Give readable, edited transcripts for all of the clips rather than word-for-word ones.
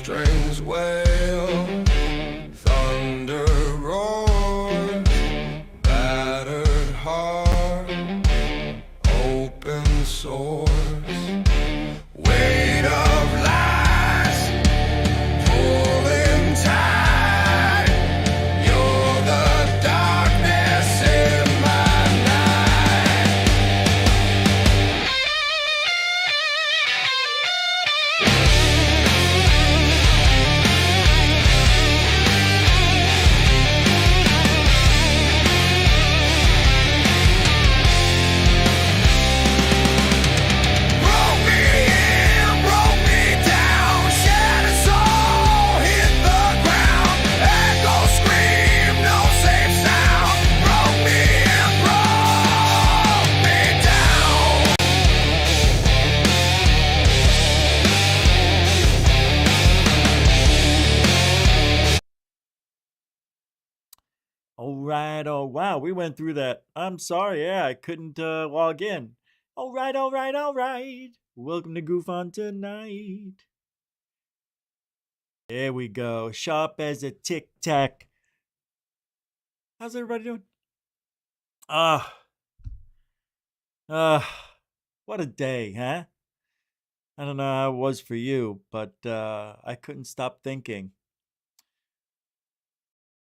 strings wail, thunder roar, battered heart, open source, weight of lies, pulling tight, you're the darkness in my night. Broke me in, broke me down, shattered soul hit the ground, echo scream, no safe sound. Broke me in, broke me down. All right. Oh, wow. We went through that. I'm sorry. Yeah, I couldn't log in. All right. All right. All right. Welcome to Goof On Tonight. There we go. Sharp as a tic tac. How's everybody doing? What a day, huh? I don't know how it was for you, but I couldn't stop thinking.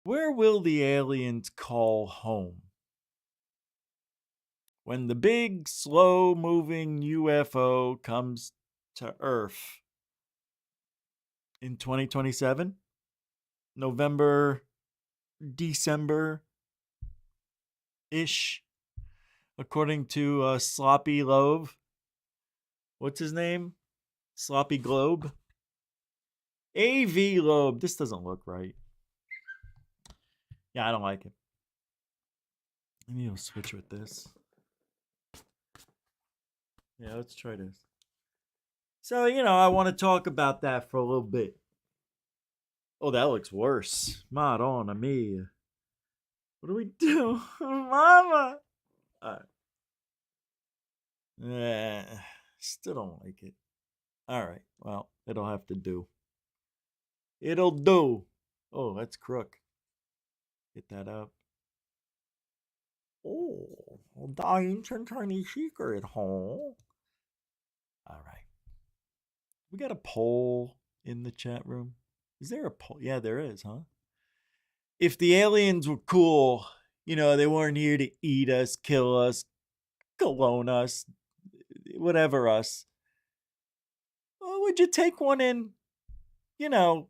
Where will the aliens call home? When the big, slow moving UFO comes to Earth in 2027, November, December ish, according to Sloppy Loeb. What's his name? Sloppy Globe? AV Loeb. This doesn't look right. Yeah, I don't like it. Maybe I'll switch with this. Yeah, let's try this. So, I want to talk about that for a little bit. Oh, that looks worse. Madonna mia. What do we do? Mama! Still don't like it. Alright, well, it'll have to do. It'll do. Oh, that's crook. Get that up. Oh, the ancient Chinese secret, huh? Alright. We got a poll in the chat room. Is there a poll? Yeah, there is, huh? If the aliens were cool, they weren't here to eat us, kill us, clone us, whatever us. Well, would you take one in, to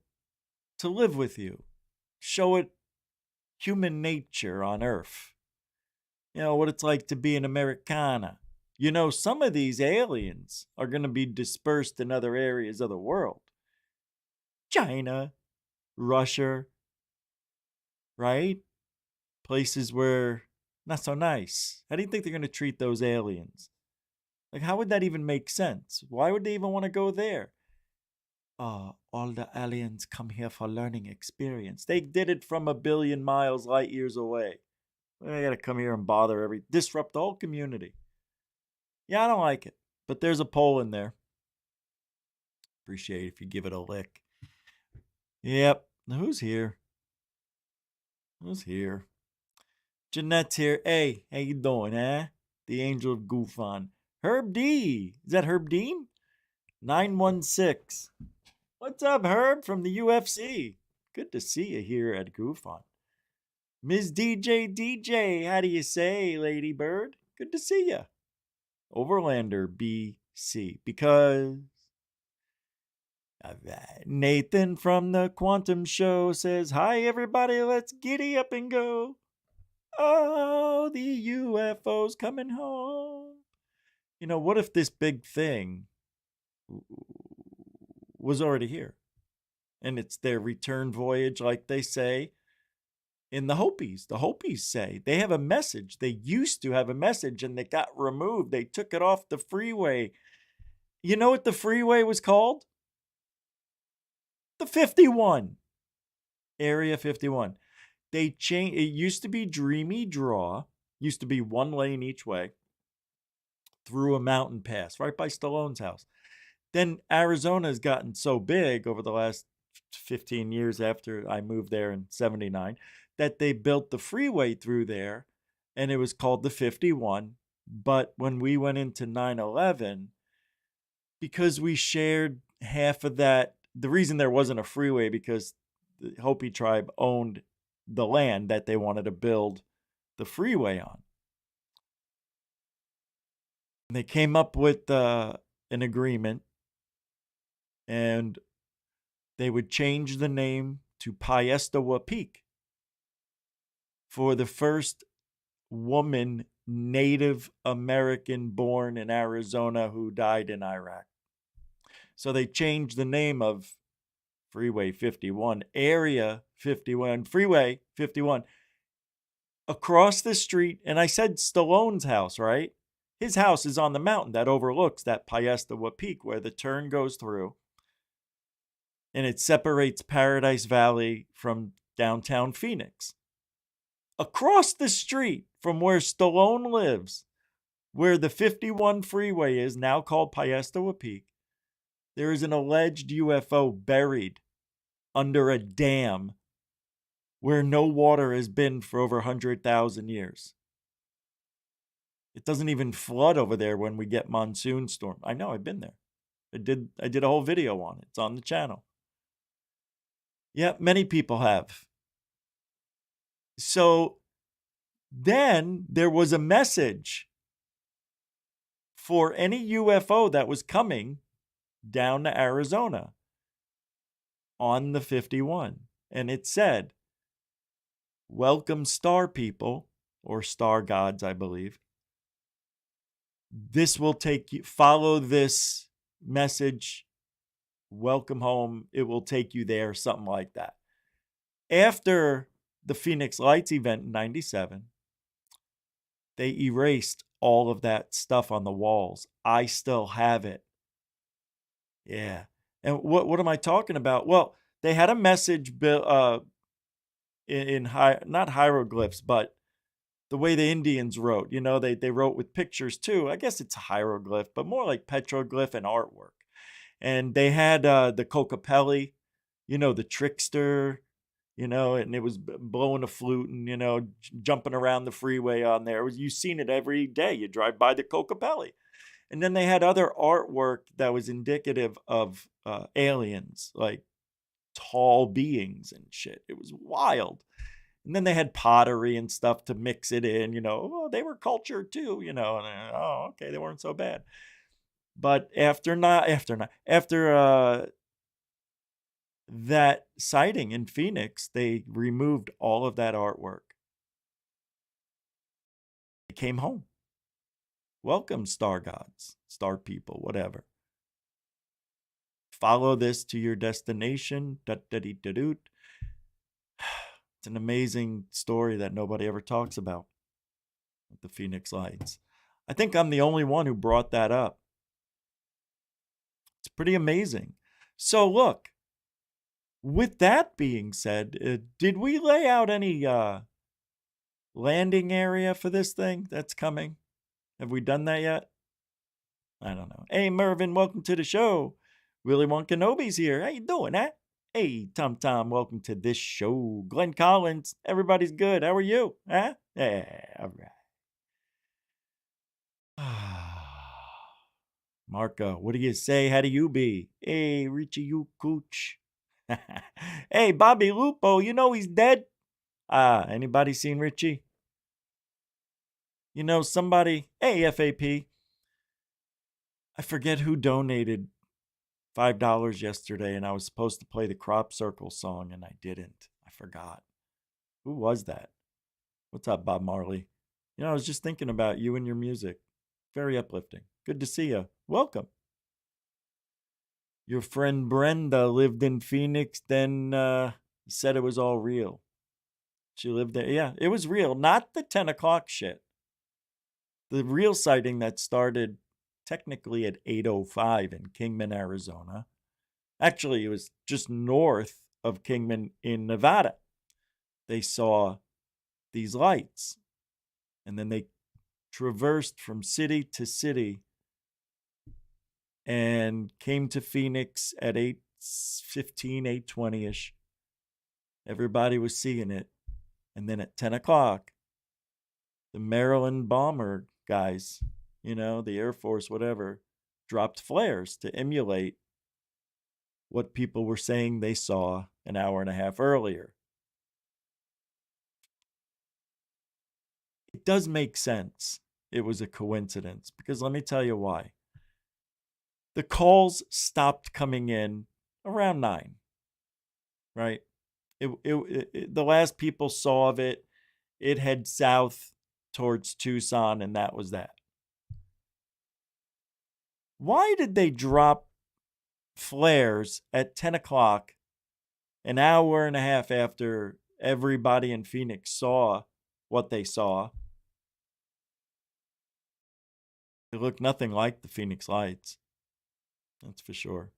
live with you? Show it human nature on Earth. What it's like to be an Americana. Some of these aliens are going to be dispersed in other areas of the world. China, Russia, right? Places where not so nice. How do you think they're going to treat those aliens? Like, how would that even make sense? Why would they even want to go there? All the aliens come here for learning experience. They did it from a billion miles, light years away. They gotta come here and disrupt the whole community. Yeah, I don't like it. But there's a poll in there. Appreciate it if you give it a lick. Yep. Who's here? Who's here? Jeanette's here. Hey, how you doing, huh? The angel of Goof On. Herb D. Is that Herb Dean? 916. What's up, Herb from the UFC? Good to see you here at Goof On. Ms. DJ, how do you say, Lady Bird? Good to see you. Overlander BC. Because Nathan from the Quantum Show says, hi, everybody, let's giddy up and go. Oh, the UFO's coming home. What if this big thing was already here? And it's their return voyage, like they say in the Hopis. The Hopis say they have a message. They used to have a message and they got removed. They took it off the freeway. You know what the freeway was called? The 51. Area 51. They changed. It used to be Dreamy Draw. Used to be one lane each way through a mountain pass right by Stallone's house. Then Arizona has gotten so big over the last 15 years after I moved there in 79 that they built the freeway through there, and it was called the 51. But when we went into 9/11, because we shared half of that, the reason there wasn't a freeway because the Hopi tribe owned the land that they wanted to build the freeway on. And they came up with an agreement, and they would change the name to Piestewa Peak for the first woman Native American born in Arizona who died in Iraq. So they changed the name of Freeway 51, Area 51, Freeway 51. Across the street, and I said Stallone's house, right? His house is on the mountain that overlooks that Piestewa Peak where the turn goes through, and it separates Paradise Valley from downtown Phoenix. Across the street from where Stallone lives, where the 51 freeway is, now called Piestewa Peak, there is an alleged UFO buried under a dam where no water has been for over 100,000 years. It doesn't even flood over there when we get monsoon storm. I know, I've been there. I did a whole video on it. It's on the channel. Yeah, many people have. So then there was a message for any UFO that was coming down to Arizona on the 51. And it said, "Welcome, star people," or star gods, I believe. This will take you, follow this message, welcome home, it will take you there, something like that. After the Phoenix Lights event in 97, they erased all of that stuff on the walls. I still have it. Yeah. And what am I talking about? Well, they had a message in not hieroglyphs, but the way the Indians wrote. You know, they wrote with pictures too. I guess it's a hieroglyph, but more like petroglyph and artwork. And they had the Kokopelli, you know, the trickster, you know, and it was blowing a flute and, you know, jumping around the freeway on there. You've seen it every day. You drive by the Kokopelli. And then they had other artwork that was indicative of aliens, like tall beings and shit. It was wild. And then they had pottery and stuff to mix it in, you know. Oh, they were cultured too, you know. And, oh, okay, they weren't so bad. But after that sighting in Phoenix, they removed all of that artwork. They came home. Welcome, star gods, star people, whatever. Follow this to your destination. It's an amazing story that nobody ever talks about with the Phoenix Lights. I think I'm the only one who brought that up. It's pretty amazing. So look, with that being said, did we lay out any landing area for this thing that's coming? Have we done that yet? I don't know. Hey, Mervin, welcome to the show. Willie Kenobi's here. How you doing, huh? Hey, Tom, welcome to this show. Glenn Collins, everybody's good. How are you? Huh? Yeah, all right. Marco, what do you say? How do you be? Hey, Richie, you cooch. Hey, Bobby Lupo, you know he's dead? Anybody seen Richie? You know, somebody, hey, FAP, I forget who donated $5 yesterday, and I was supposed to play the Crop Circle song, and I didn't. I forgot. Who was that? What's up, Bob Marley? You know, I was just thinking about you and your music. Very uplifting. Good to see you. Welcome. Your friend Brenda lived in Phoenix, then said it was all real. She lived there. Yeah, it was real. Not the 10 o'clock shit. The real sighting that started technically at 8:05 in Kingman, Arizona. Actually, it was just north of Kingman in Nevada. They saw these lights, and then they traversed from city to city and came to Phoenix at 8:15, 8:20ish. Everybody was seeing it. And then at 10 o'clock, the Maryland bomber guys, the Air Force, whatever, dropped flares to emulate what people were saying they saw an hour and a half earlier. It does make sense it was a coincidence, because let me tell you why. The calls stopped coming in around 9, right? The last people saw of it, it head south towards Tucson, and that was that. Why did they drop flares at 10 o'clock, an hour and a half after everybody in Phoenix saw what they saw? It looked nothing like the Phoenix Lights. That's for sure.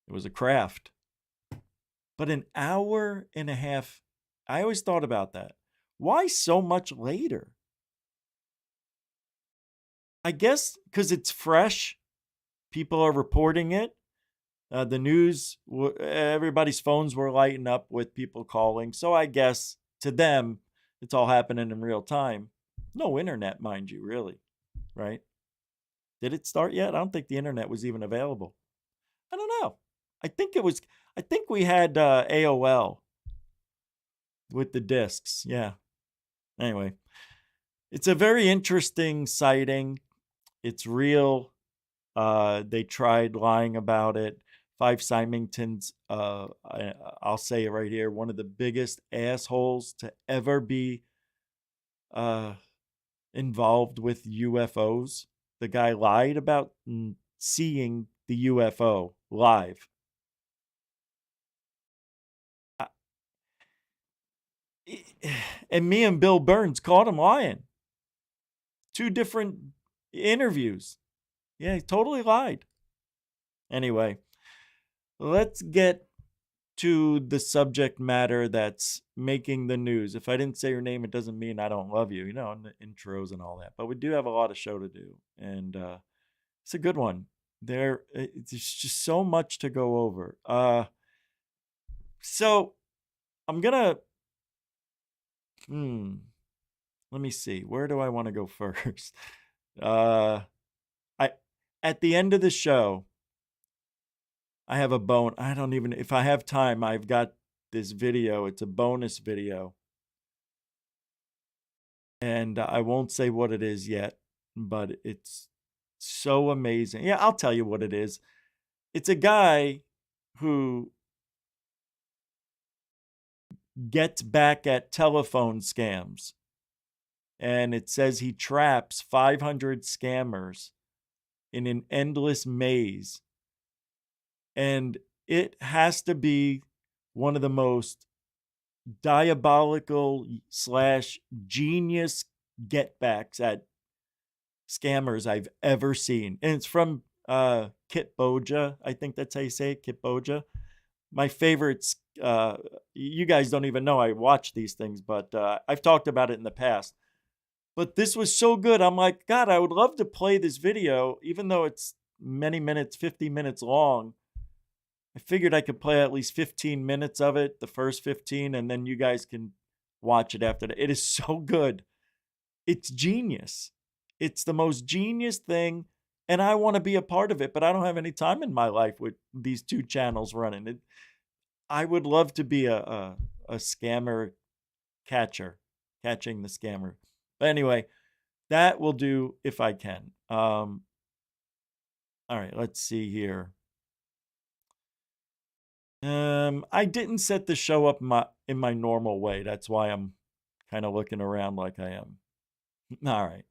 It was a craft. But an hour and a half, I always thought about that. Why so much later? I guess because it's fresh. People are reporting it. The news, everybody's phones were lighting up with people calling. So I guess to them, it's all happening in real time. No internet, mind you, really, right? Did it start yet? I don't think the internet was even available. I don't know. I think we had AOL with the discs. Yeah. Anyway, it's a very interesting sighting. It's real. They tried lying about it. Five Symington's, I'll say it right here, one of the biggest assholes to ever be involved with UFOs. The guy lied about seeing the UFO live. And me and Bill Burns caught him lying. 2 different interviews. Yeah, he totally lied. Anyway, let's get to the subject matter that's making the news. If I didn't say your name, it doesn't mean I don't love you, in the intros and all that. But we do have a lot of show to do, and it's a good one. There's just so much to go over. So I'm gonna. Let me see. Where do I want to go first? At the end of the show, I have a bone. I don't even, if I have time, I've got this video. It's a bonus video. And I won't say what it is yet, but it's so amazing. Yeah, I'll tell you what it is. It's a guy who gets back at telephone scams. And it says he traps 500 scammers in an endless maze. And it has to be one of the most diabolical / genius getbacks at scammers I've ever seen. And it's from Kit Boja. I think that's how you say it, Kit Boja. My favorites, you guys don't even know I watch these things, but I've talked about it in the past. But this was so good. I'm like, God, I would love to play this video, even though it's many minutes, 50 minutes long. I figured I could play at least 15 minutes of it, the first 15, and then you guys can watch it after that. It is so good. It's genius. It's the most genius thing, and I want to be a part of it, but I don't have any time in my life with these 2 channels running. I would love to be a scammer catching the scammer. But anyway, that will do if I can. All right, let's see here. I didn't set the show up in my normal way. That's why I'm kind of looking around like I am. All right,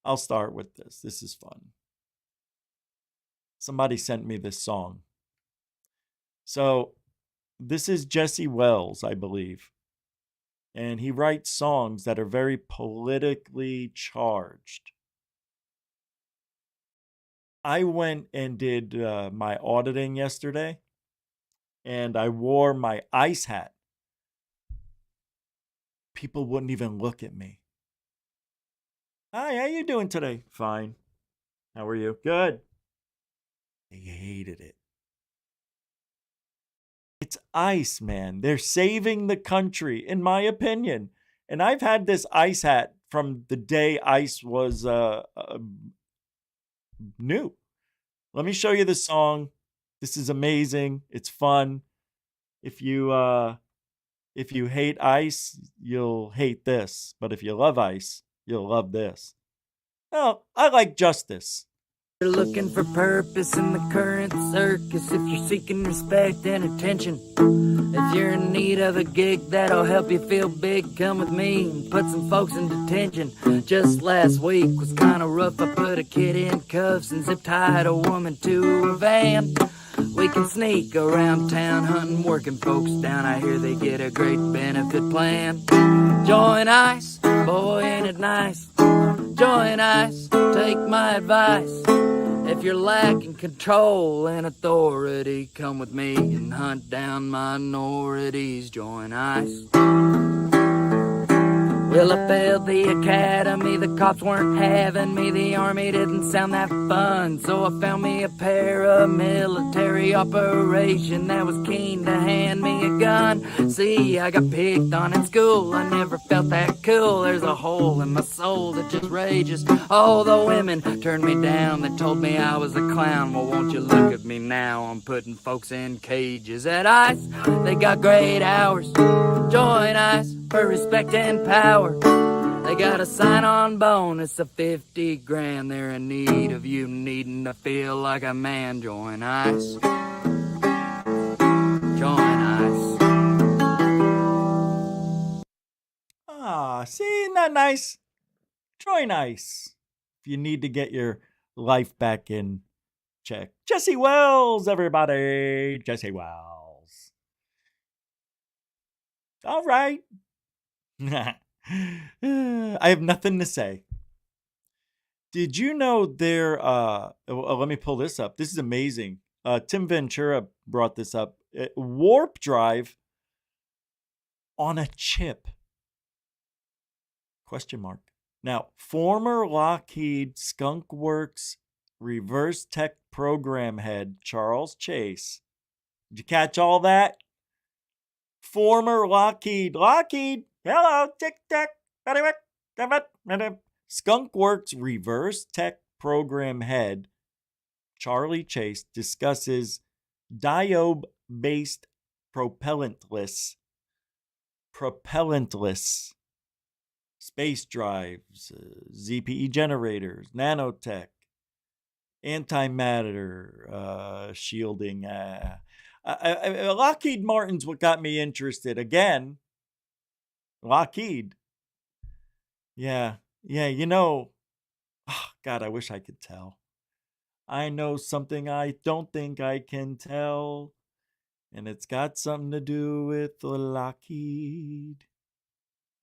I'll start with this. This is fun. Somebody sent me this song. So this is Jesse Wells, I believe. And he writes songs that are very politically charged. I went and did my auditing yesterday, and I wore my ice hat. People wouldn't even look at me. Hi, how you doing today? Fine. How are you? Good. They hated it. It's ice, man. They're saving the country, in my opinion. And I've had this ice hat from the day ice was new. Let me show you the song. This is amazing. It's fun. If you hate ice, you'll hate this. But if you love ice, you'll love this. Oh, I like justice. You're looking for purpose in the current circus. If you're seeking respect and attention, if you're in need of a gig that'll help you feel big, come with me and put some folks in detention. Just last week was kinda rough. I put a kid in cuffs and zip tied a woman to a van. We can sneak around town hunting working folks down. I hear they get a great benefit plan. Join ICE, boy ain't it nice. Join ICE, take my advice. If you're lacking control and authority, come with me and hunt down minorities. Join ICE. Well, I failed the academy, the cops weren't having me, the army didn't sound that fun, so I found me a paramilitary operation that was keen to hand me a gun. See, I got picked on in school, I never felt that cool, there's a hole in my soul that just rages. All the women turned me down, they told me I was a clown. Well, won't you look at me now, I'm putting folks in cages. At ICE, they got great hours. Join ICE for respect and power. They got a sign-on bonus of 50 grand. They're in need of you needing to feel like a man. Join ICE. Join ICE. Ah, see, isn't that nice? Join ICE if you need to get your life back in check. Jesse Wells, everybody. Jesse Wells. All right. I have nothing to say. Did you know there let me pull this up. This is amazing. Tim Ventura brought this up. Warp drive on a chip. Question mark. Now, former Lockheed Skunk Works reverse tech program head Charles Chase. Did you catch all that? Former Lockheed, hello, tic-tac, Skunk Works reverse tech program head Charlie Chase discusses diode-based propellantless space drives, ZPE generators, nanotech, antimatter shielding. Lockheed Martin's what got me interested. Again, Lockheed. Yeah, you know, oh, God, I wish I could tell. I know something I don't think I can tell, and it's got something to do with Lockheed.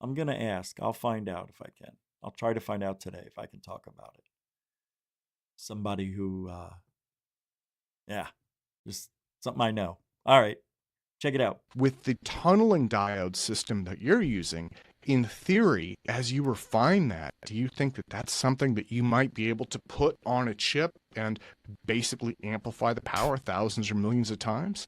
I'm going to ask. I'll find out if I can. I'll try to find out today if I can talk about it. Somebody who, just something I know. All right, check it out. With the tunneling diode system that you're using, in theory, as you refine that, do you think that that's something that you might be able to put on a chip and basically amplify the power thousands or millions of times?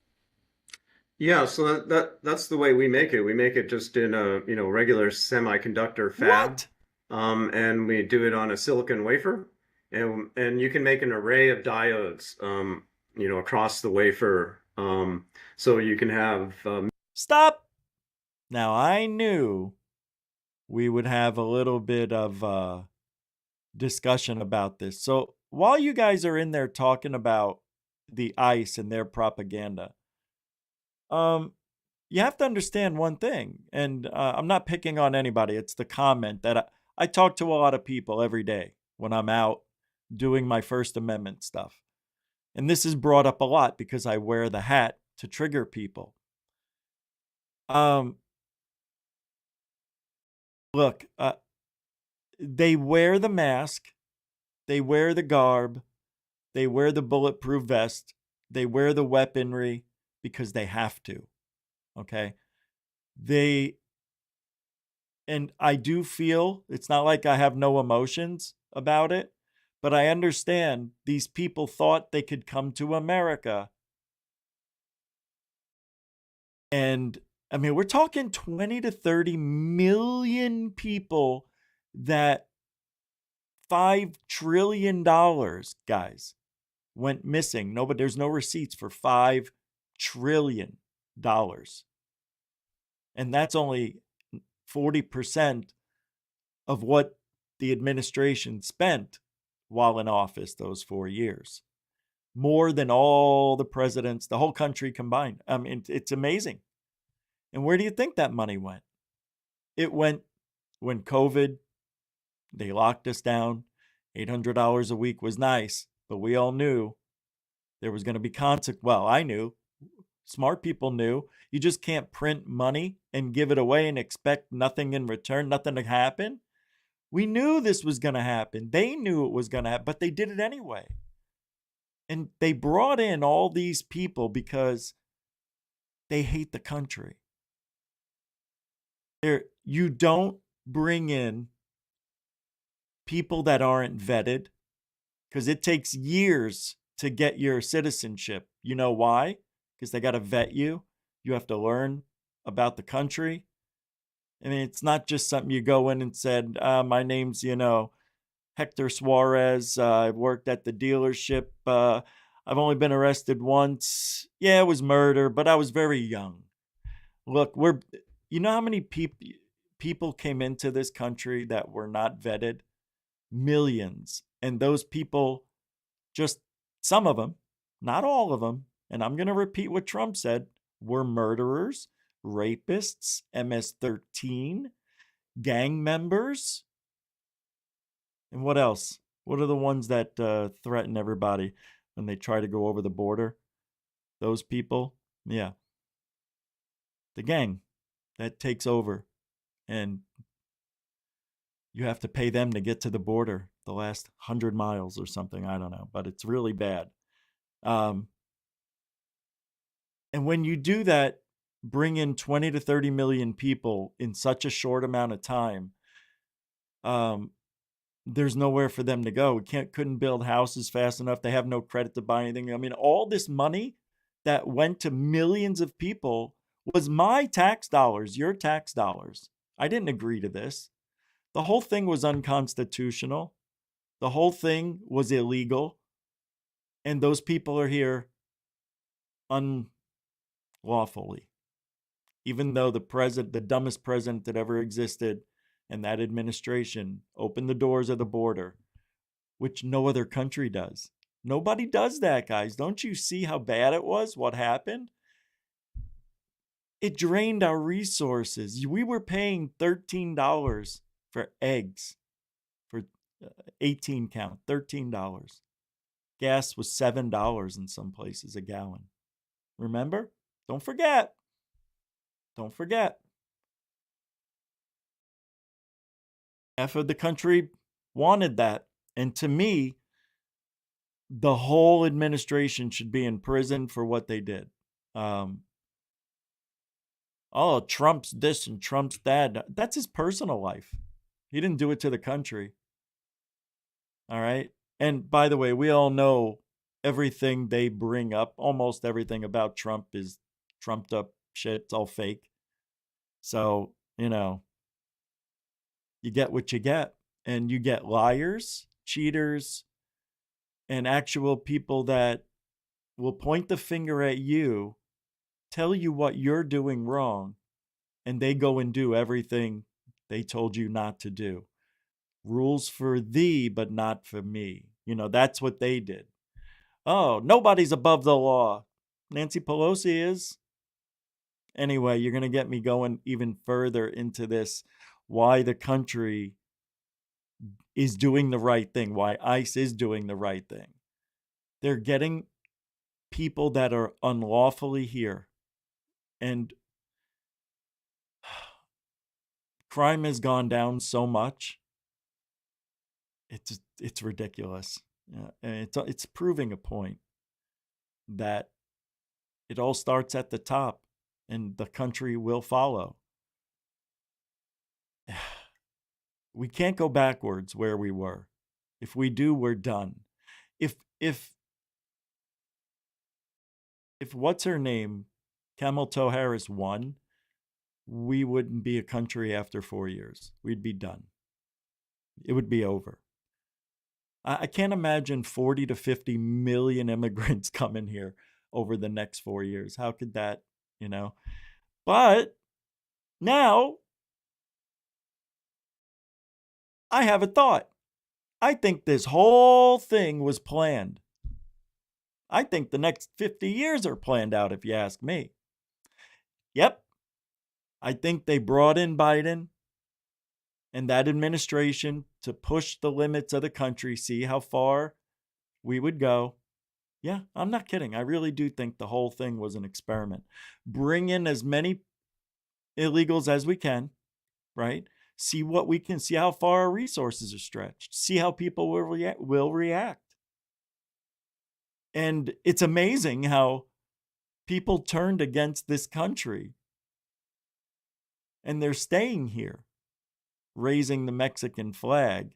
Yeah, so that's the way we make it. We make it just in a regular semiconductor fab, and we do it on a silicon wafer, and you can make an array of diodes, across the wafer, so you can have. Stop. Now I knew we would have a little bit of discussion about this. So while you guys are in there talking about the ICE and their propaganda, you have to understand one thing, and I'm not picking on anybody. It's the comment that I talk to a lot of people every day when I'm out doing my First Amendment stuff. And this is brought up a lot because I wear the hat to trigger people. Look, they wear the mask, they wear the garb, they wear the bulletproof vest, they wear the weaponry because they have to. Okay? And I do feel, it's not like I have no emotions about it, But I understand these people thought they could come to America. And I mean, we're talking 20 to 30 million people that $5 trillion, guys, went missing. Nobody, there's no receipts for $5 trillion. And that's only 40% of what the administration spent while in office those 4 years. More than all the presidents, the whole country combined. I mean, it's amazing. And where do you think that money went? It went when COVID, they locked us down. $800 a week was nice, but we all knew there was going to be consequences. Well, I knew. Smart people knew. You just can't print money and give it away and expect nothing in return, nothing to happen. We knew this was going to happen. They knew it was going to happen, but they did it anyway. And they brought in all these people because they hate the country. You don't bring in people that aren't vetted because it takes years to get your citizenship. You know why? Because they got to vet you. You have to learn about the country. I mean, it's not just something you go in and said, my name's, Hector Suarez. I've worked at the dealership. I've only been arrested once. Yeah, it was murder, but I was very young. Look, you know how many people came into this country that were not vetted? Millions. And those people, just some of them, not all of them, and I'm going to repeat what Trump said, were murderers, rapists, MS-13, gang members. And what else? What are the ones that threaten everybody when they try to go over the border? Those people? Yeah. The gang that takes over. And you have to pay them to get to the border, the last 100 miles or something. I don't know, but it's really bad. And when you do that, bring in 20 to 30 million people in such a short amount of time, there's nowhere for them to go. We couldn't build houses fast enough. They have no credit to buy anything. I mean, all this money that went to millions of people was my tax dollars, your tax dollars. I didn't agree to this. The whole thing was unconstitutional. The whole thing was illegal. And those people are here unlawfully. Even though the dumbest president that ever existed, and that administration opened the doors of the border, which no other country does. Nobody does that, guys. Don't you see how bad it was? What happened? It drained our resources. We were paying $13 for eggs for 18 count, $13. Gas was $7 in some places a gallon. Remember? Don't forget. Don't forget. Half of the country wanted that. And to me, the whole administration should be in prison for what they did. Trump's this and Trump's that. That's his personal life. He didn't do it to the country. All right. And by the way, we all know everything they bring up, almost everything about Trump is trumped up shit. It's all fake. So, you get what you get. And you get liars, cheaters, and actual people that will point the finger at you, tell you what you're doing wrong, and they go and do everything they told you not to do. Rules for thee, but not for me. That's what they did. Oh, nobody's above the law. Nancy Pelosi is. Anyway, you're going to get me going even further into this, why the country is doing the right thing, why ICE is doing the right thing. They're getting people that are unlawfully here. And crime has gone down so much. It's ridiculous. And it's proving a point that it all starts at the top and the country will follow. We can't go backwards where we were. If we do, we're done. If what's her name, Camel Toe Harris won, we wouldn't be a country after 4 years. We'd be done. It would be over. I can't imagine 40 to 50 million immigrants coming here over the next 4 years. How could that, you know? But now I have a thought. I think this whole thing was planned. I think the next 50 years are planned out, if you ask me. Yep. I think they brought in Biden and that administration to push the limits of the country, see how far we would go. Yeah, I'm not kidding. I really do think the whole thing was an experiment. Bring in as many illegals as we can, right? See what we can, see how far our resources are stretched, see how people will react. And it's amazing how people turned against this country and they're staying here, raising the Mexican flag.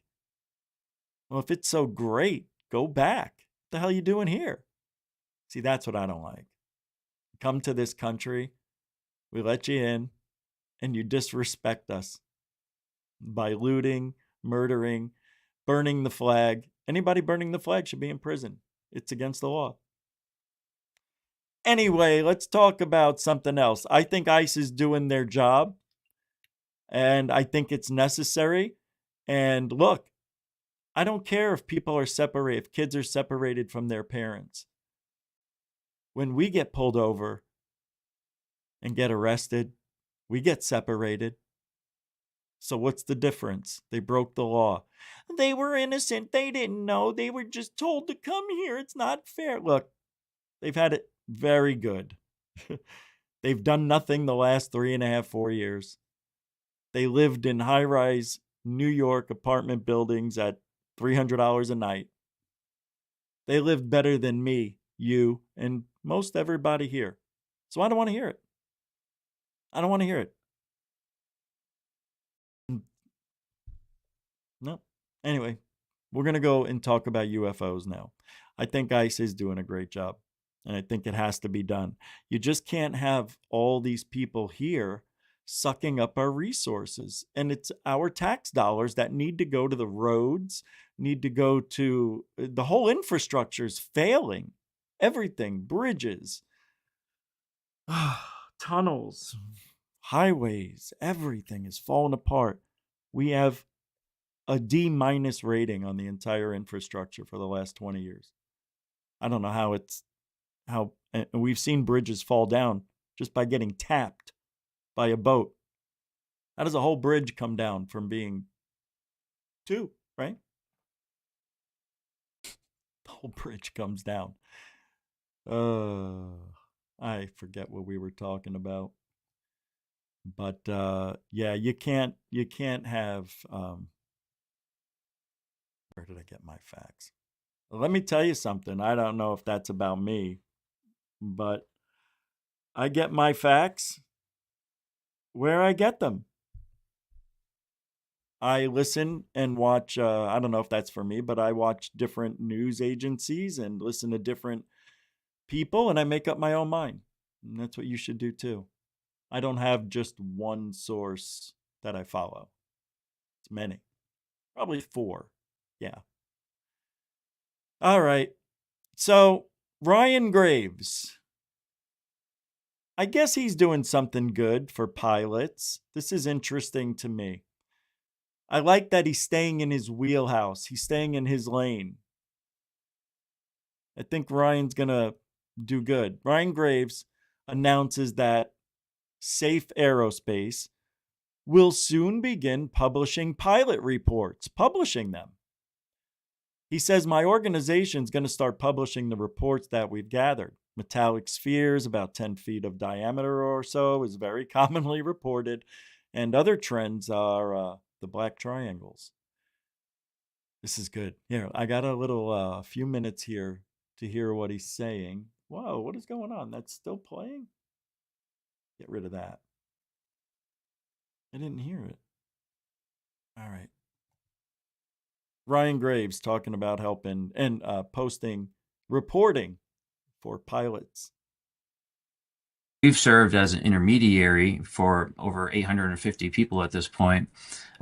Well, if it's so great, go back. What the hell are you doing here? See, that's what I don't like. Come to this country, we let you in, and you disrespect us by looting, murdering, burning the flag. Anybody burning the flag should be in prison. It's against the law. Anyway, let's talk about something else. I think ICE is doing their job, and I think it's necessary. And look, I don't care if people are separated, if kids are separated from their parents. When we get pulled over and get arrested, we get separated. So what's the difference? They broke the law. They were innocent. They didn't know. They were just told to come here. It's not fair. Look, they've had it very good. They've done nothing the last 3.5, 4 years. They lived in high-rise New York apartment buildings at $300 a night. They lived better than me, you, and most everybody here. So I don't want to hear it. I don't want to hear it. No. Anyway, we're going to go and talk about UFOs now. I think ICE is doing a great job, and I think it has to be done. You just can't have all these people here sucking up our resources. And it's our tax dollars that need to go to the roads, need to go to the whole infrastructure is failing. Everything, bridges, tunnels, highways, everything is falling apart. We have a D- rating on the entire infrastructure for the last 20 years. I don't know how and we've seen bridges fall down just by getting tapped by a boat. How does a whole bridge come down from being 2, right? The whole bridge comes down. I forget what we were talking about. But yeah, you can't have where did I get my facts? Let me tell you something. I don't know if that's about me, but I get my facts where I get them. I listen and watch, I don't know if that's for me, but I watch different news agencies and listen to different people and I make up my own mind. And that's what you should do too. I don't have just one source that I follow. It's many. Probably 4. Yeah. All right. So, Ryan Graves. I guess he's doing something good for pilots. This is interesting to me. I like that he's staying in his wheelhouse. He's staying in his lane. I think Ryan's going to do good. Ryan Graves announces that Safe Aerospace will soon begin publishing pilot reports, publishing them. He says, my organization is going to start publishing the reports that we've gathered. Metallic spheres, about 10 feet of diameter or so, is very commonly reported. And other trends are the black triangles. This is good. Here, I got a little few minutes here to hear what he's saying. Whoa, what is going on? That's still playing? Get rid of that. I didn't hear it. All right. Ryan Graves talking about helping and reporting for pilots. We've served as an intermediary for over 850 people at this point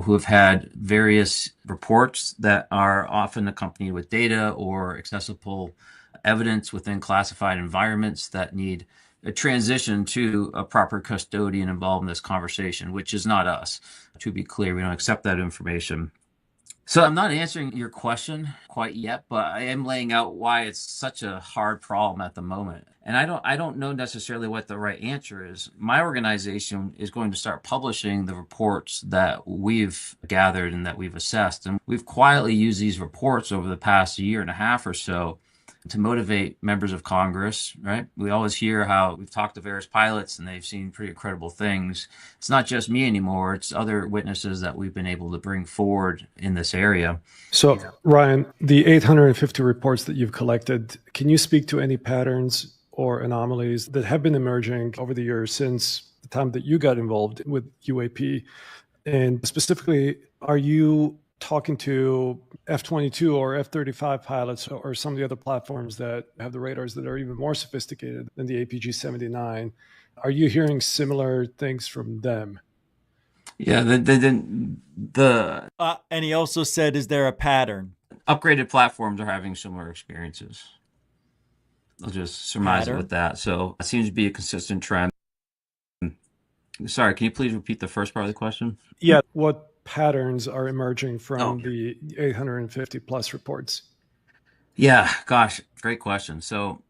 who have had various reports that are often accompanied with data or accessible evidence within classified environments that need a transition to a proper custodian involved in this conversation, which is not us. To be clear, we don't accept that information. So I'm not answering your question quite yet, but I am laying out why it's such a hard problem at the moment. And I don't know necessarily what the right answer is. My organization is going to start publishing the reports that we've gathered and that we've assessed. And we've quietly used these reports over the past year and a half or so to motivate members of Congress, right? We always hear how we've talked to various pilots and they've seen pretty incredible things. It's not just me anymore, it's other witnesses that we've been able to bring forward in this area. So, Ryan, the 850 reports that you've collected, can you speak to any patterns or anomalies that have been emerging over the years since the time that you got involved with UAP? And specifically, are you talking to F-22 or F-35 pilots or some of the other platforms that have the radars that are even more sophisticated than the APG-79? Are you hearing similar things from them? Yeah, And he also said, is there a pattern? upgraded platforms are having similar experiences. I'll just surmise it with that. So it seems to be a consistent trend. Sorry, can you please repeat the first part of the question? Yeah, what patterns are emerging from the 850 plus reports? Yeah, gosh, great question. So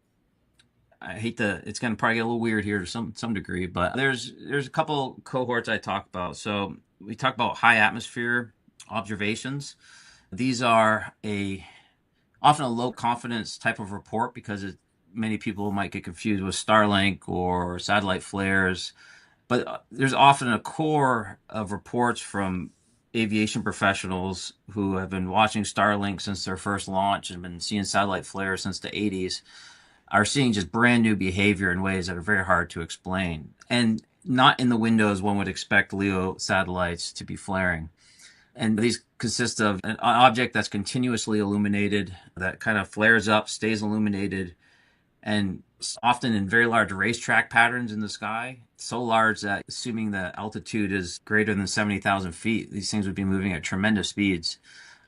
I hate it's going to probably get a little weird here to some degree, but there's a couple cohorts I talk about. So we talk about high atmosphere observations. These are often a low confidence type of report because many people might get confused with Starlink or satellite flares. But there's often a core of reports from aviation professionals who have been watching Starlink since their first launch and been seeing satellite flares since the 80s, are seeing just brand new behavior in ways that are very hard to explain. And not in the windows one would expect LEO satellites to be flaring. And these consist of an object that's continuously illuminated, that kind of flares up, stays illuminated, and often in very large racetrack patterns in the sky, so large that assuming the altitude is greater than 70,000 feet, these things would be moving at tremendous speeds,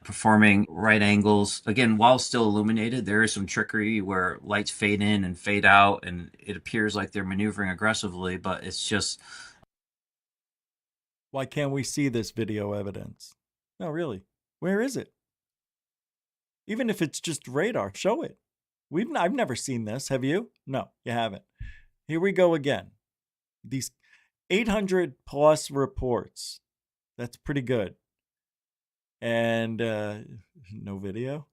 performing right angles. Again, while still illuminated, there is some trickery where lights fade in and fade out, and it appears like they're maneuvering aggressively, but it's just... Why can't we see this video evidence? No, really. Where is it? Even if it's just radar, show it. I've never seen this. Have you? No, you haven't. Here we go again. These 800 plus reports. That's pretty good. And no video.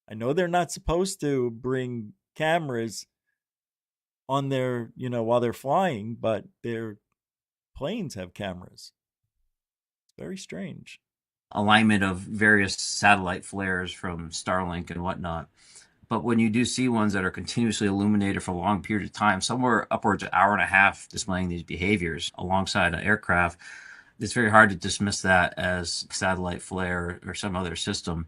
I know they're not supposed to bring cameras on their, while they're flying, but their planes have cameras. It's very strange. Alignment of various satellite flares from Starlink and whatnot. But when you do see ones that are continuously illuminated for a long period of time, somewhere upwards of an hour and a half displaying these behaviors alongside an aircraft, it's very hard to dismiss that as satellite flare or some other system.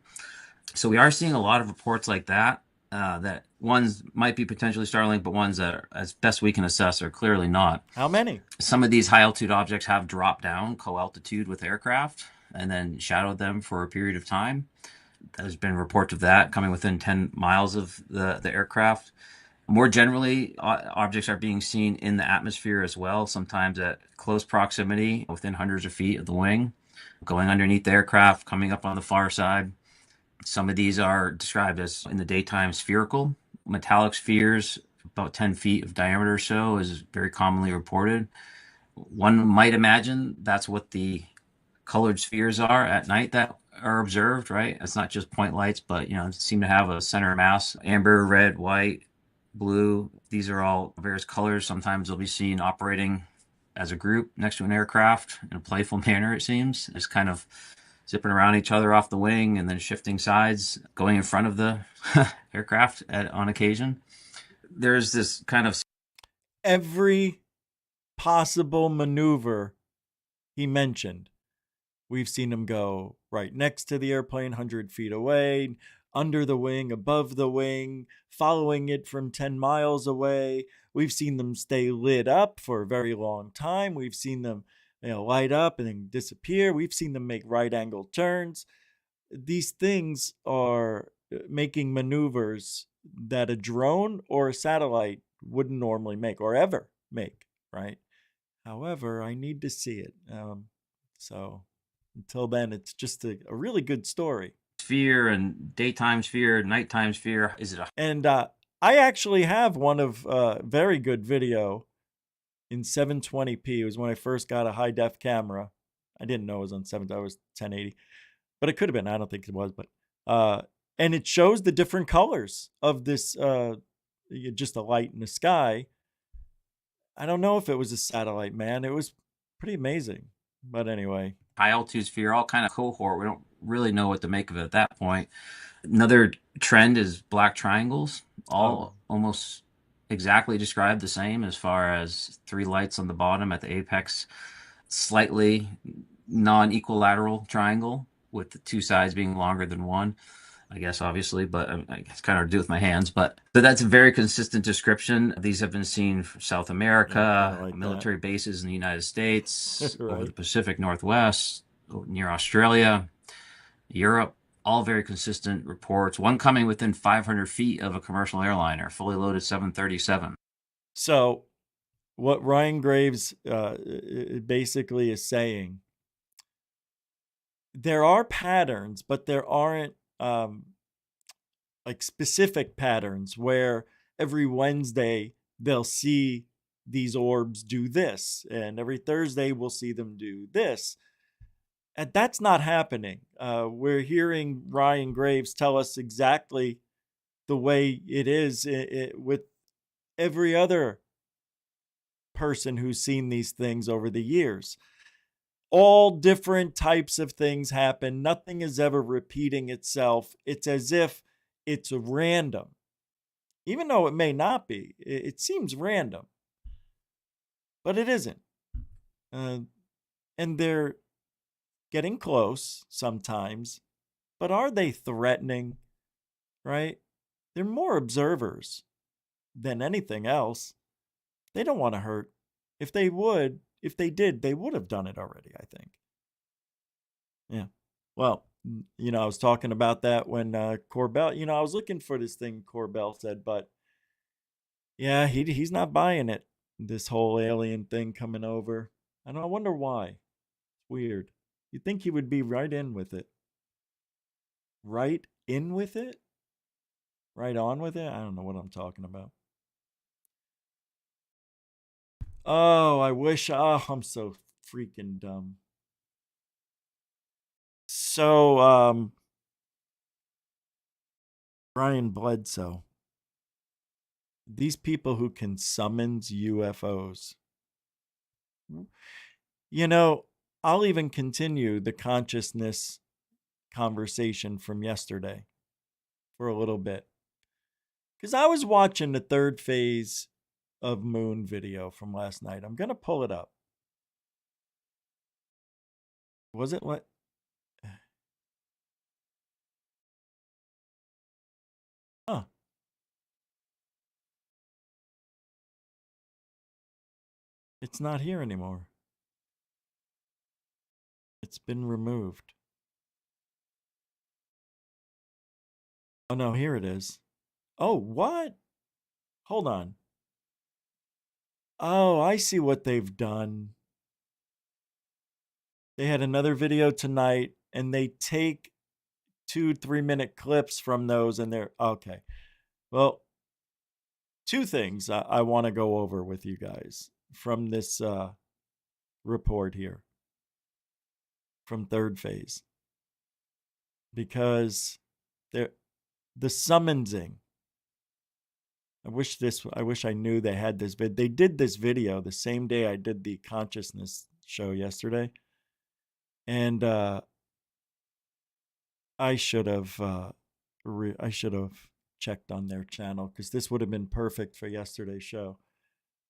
So we are seeing a lot of reports like that, that ones might be potentially Starlink, but ones that are, as best we can assess, are clearly not. How many? Some of these high altitude objects have dropped down co-altitude with aircraft and then shadowed them for a period of time. There's been reports of that coming within 10 miles of the aircraft. More generally, objects are being seen in the atmosphere as well, sometimes at close proximity, within hundreds of feet of the wing, going underneath the aircraft, coming up on the far side. Some of these are described as, in the daytime, spherical. Metallic spheres, about 10 feet of diameter or so, is very commonly reported. One might imagine that's what the colored spheres are at night that are observed, right? It's not just point lights, but seem to have a center mass: amber, red, white, blue. These are all various colors. Sometimes they'll be seen operating as a group next to an aircraft in a playful manner, it seems, just kind of zipping around each other off the wing and then shifting sides, going in front of the aircraft on occasion. There's this kind of... Every possible maneuver he mentioned. We've seen them go right next to the airplane, 100 feet away, under the wing, above the wing, following it from 10 miles away. We've seen them stay lit up for a very long time. We've seen them, light up and then disappear. We've seen them make right angle turns. These things are making maneuvers that a drone or a satellite wouldn't normally make or ever make, right? However, I need to see it. So until then, it's just a really good story. Sphere and daytime sphere, nighttime sphere. Is it a And I actually have one of very good video in 720p. It was when I first got a high def camera. I didn't know it was on 7. I was 1080, but it could have been. I don't think it was, but and it shows the different colors of this just a light in the sky. I don't know if it was a satellite, man. It was pretty amazing. But anyway, high altitude sphere, all kind of cohort? We don't really know what to make of it at that point. Another trend is black triangles, all almost exactly described the same as far as 3 lights on the bottom at the apex, slightly non-equilateral triangle with the 2 sides being longer than one, I guess, obviously, but it's kind of to do with my hands. But that's a very consistent description. These have been seen from South America, like military bases in the United States, over Right. the Pacific Northwest, near Australia, Europe. All very consistent reports. One coming within 500 feet of a commercial airliner, fully loaded 737. So, what Ryan Graves basically is saying, there are patterns, but there aren't like specific patterns where every Wednesday they'll see these orbs do this, and every Thursday we'll see them do this. And that's not happening. We're hearing Ryan Graves tell us exactly the way it is with every other person who's seen these things over the years. All different types of things happen. Nothing is ever repeating itself. It's as if it's random. Even though it may not be, it seems random. But it isn't. And they're getting close sometimes. But are they threatening? Right? They're more observers than anything else. They don't want to hurt. If they did, they would have done it already, I think. Yeah. Well, I was talking about that when Corbell, I was looking for this thing Corbell said, but yeah, he's not buying it. This whole alien thing coming over. I wonder why. Weird. You'd think he would be right in with it. Right in with it? Right on with it? I don't know what I'm talking about. Oh, I wish. Oh, I'm so freaking dumb. So, Brian Bledsoe. These people who can summons UFOs. I'll even continue the consciousness conversation from yesterday for a little bit. Because I was watching the 3rd phase of Moon video from last night. I'm going to pull it up. Was it what? Huh. It's not here anymore. It's been removed. Oh, no, here it is. Oh, what? Hold on. Oh, I see what they've done. They had another video tonight, and they take 2-3-minute clips from those, and they're okay. Well, 2 things I want to go over with you guys from this report here from 3rd phase, because the summonsing. I wish I knew they had this vid. They did this video the same day I did the consciousness show yesterday, and I should have checked on their channel, because this would have been perfect for yesterday's show.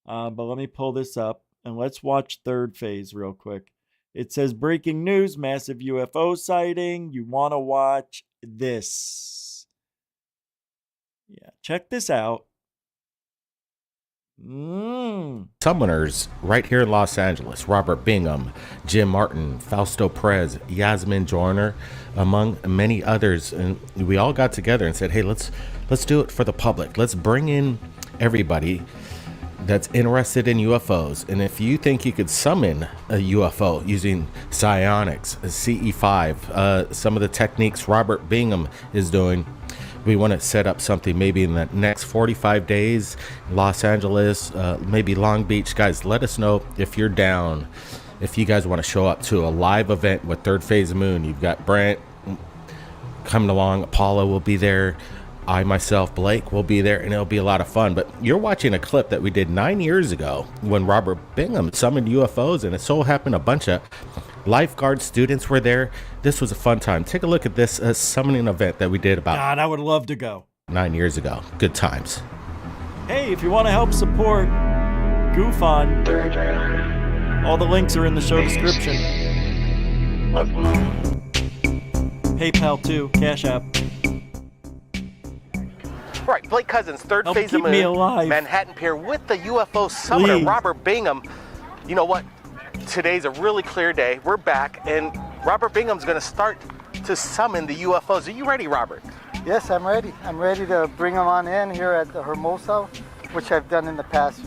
But let me pull this up and let's watch 3rd phase real quick. It says breaking news, massive UFO sighting. You want to watch this. Yeah, check this out. Summoners right here in Los Angeles: Robert Bingham, Jim Martin, Fausto Perez, Yasmin Joyner, among many others. And we all got together and said, hey, let's do it for the public. Let's bring in everybody that's interested in UFOs. And if you think you could summon a UFO using psionics, CE5, some of the techniques Robert Bingham is doing, we want to set up something maybe in the next 45 days, Los Angeles, maybe Long Beach. Guys, let us know if you're down. If you guys want to show up to a live event with Third Phase Moon, you've got Brent coming along, Paula will be there, I myself, Blake, will be there, and it'll be a lot of fun. But you're watching a clip that we did 9 years ago when Robert Bingham summoned UFOs, and it so happened a bunch of lifeguard students were there. This was a fun time. Take a look at this summoning event that we did about God, I would love to go. 9 years ago. Good times. Hey, if you want to help support GoofOn, all the links are in the show description. PayPal too, Cash App. All right, Blake Cousins, Third Help Phase of keep me Moon, alive. Manhattan Pier, with the UFO summoner, Please. Robert Bingham. You know what? Today's a really clear day. We're back, and Robert Bingham's going to start to summon the UFOs. Are you ready, Robert? Yes, I'm ready. I'm ready to bring them on in here at the Hermosa, which I've done in the past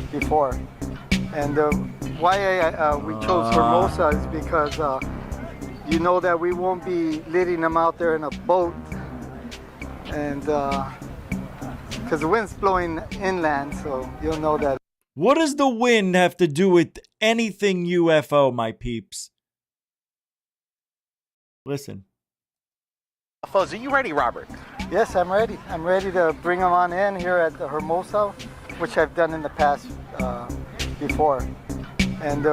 before. And why we chose Hermosa is because you know that we won't be letting them out there in a boat, and because the wind's blowing inland, so you'll know that. What does the wind have to do with anything UFO, my peeps? Listen. UFOs, are you ready, Robert? Yes, I'm ready. I'm ready to bring them on in here at the Hermosa, which I've done in the past before. And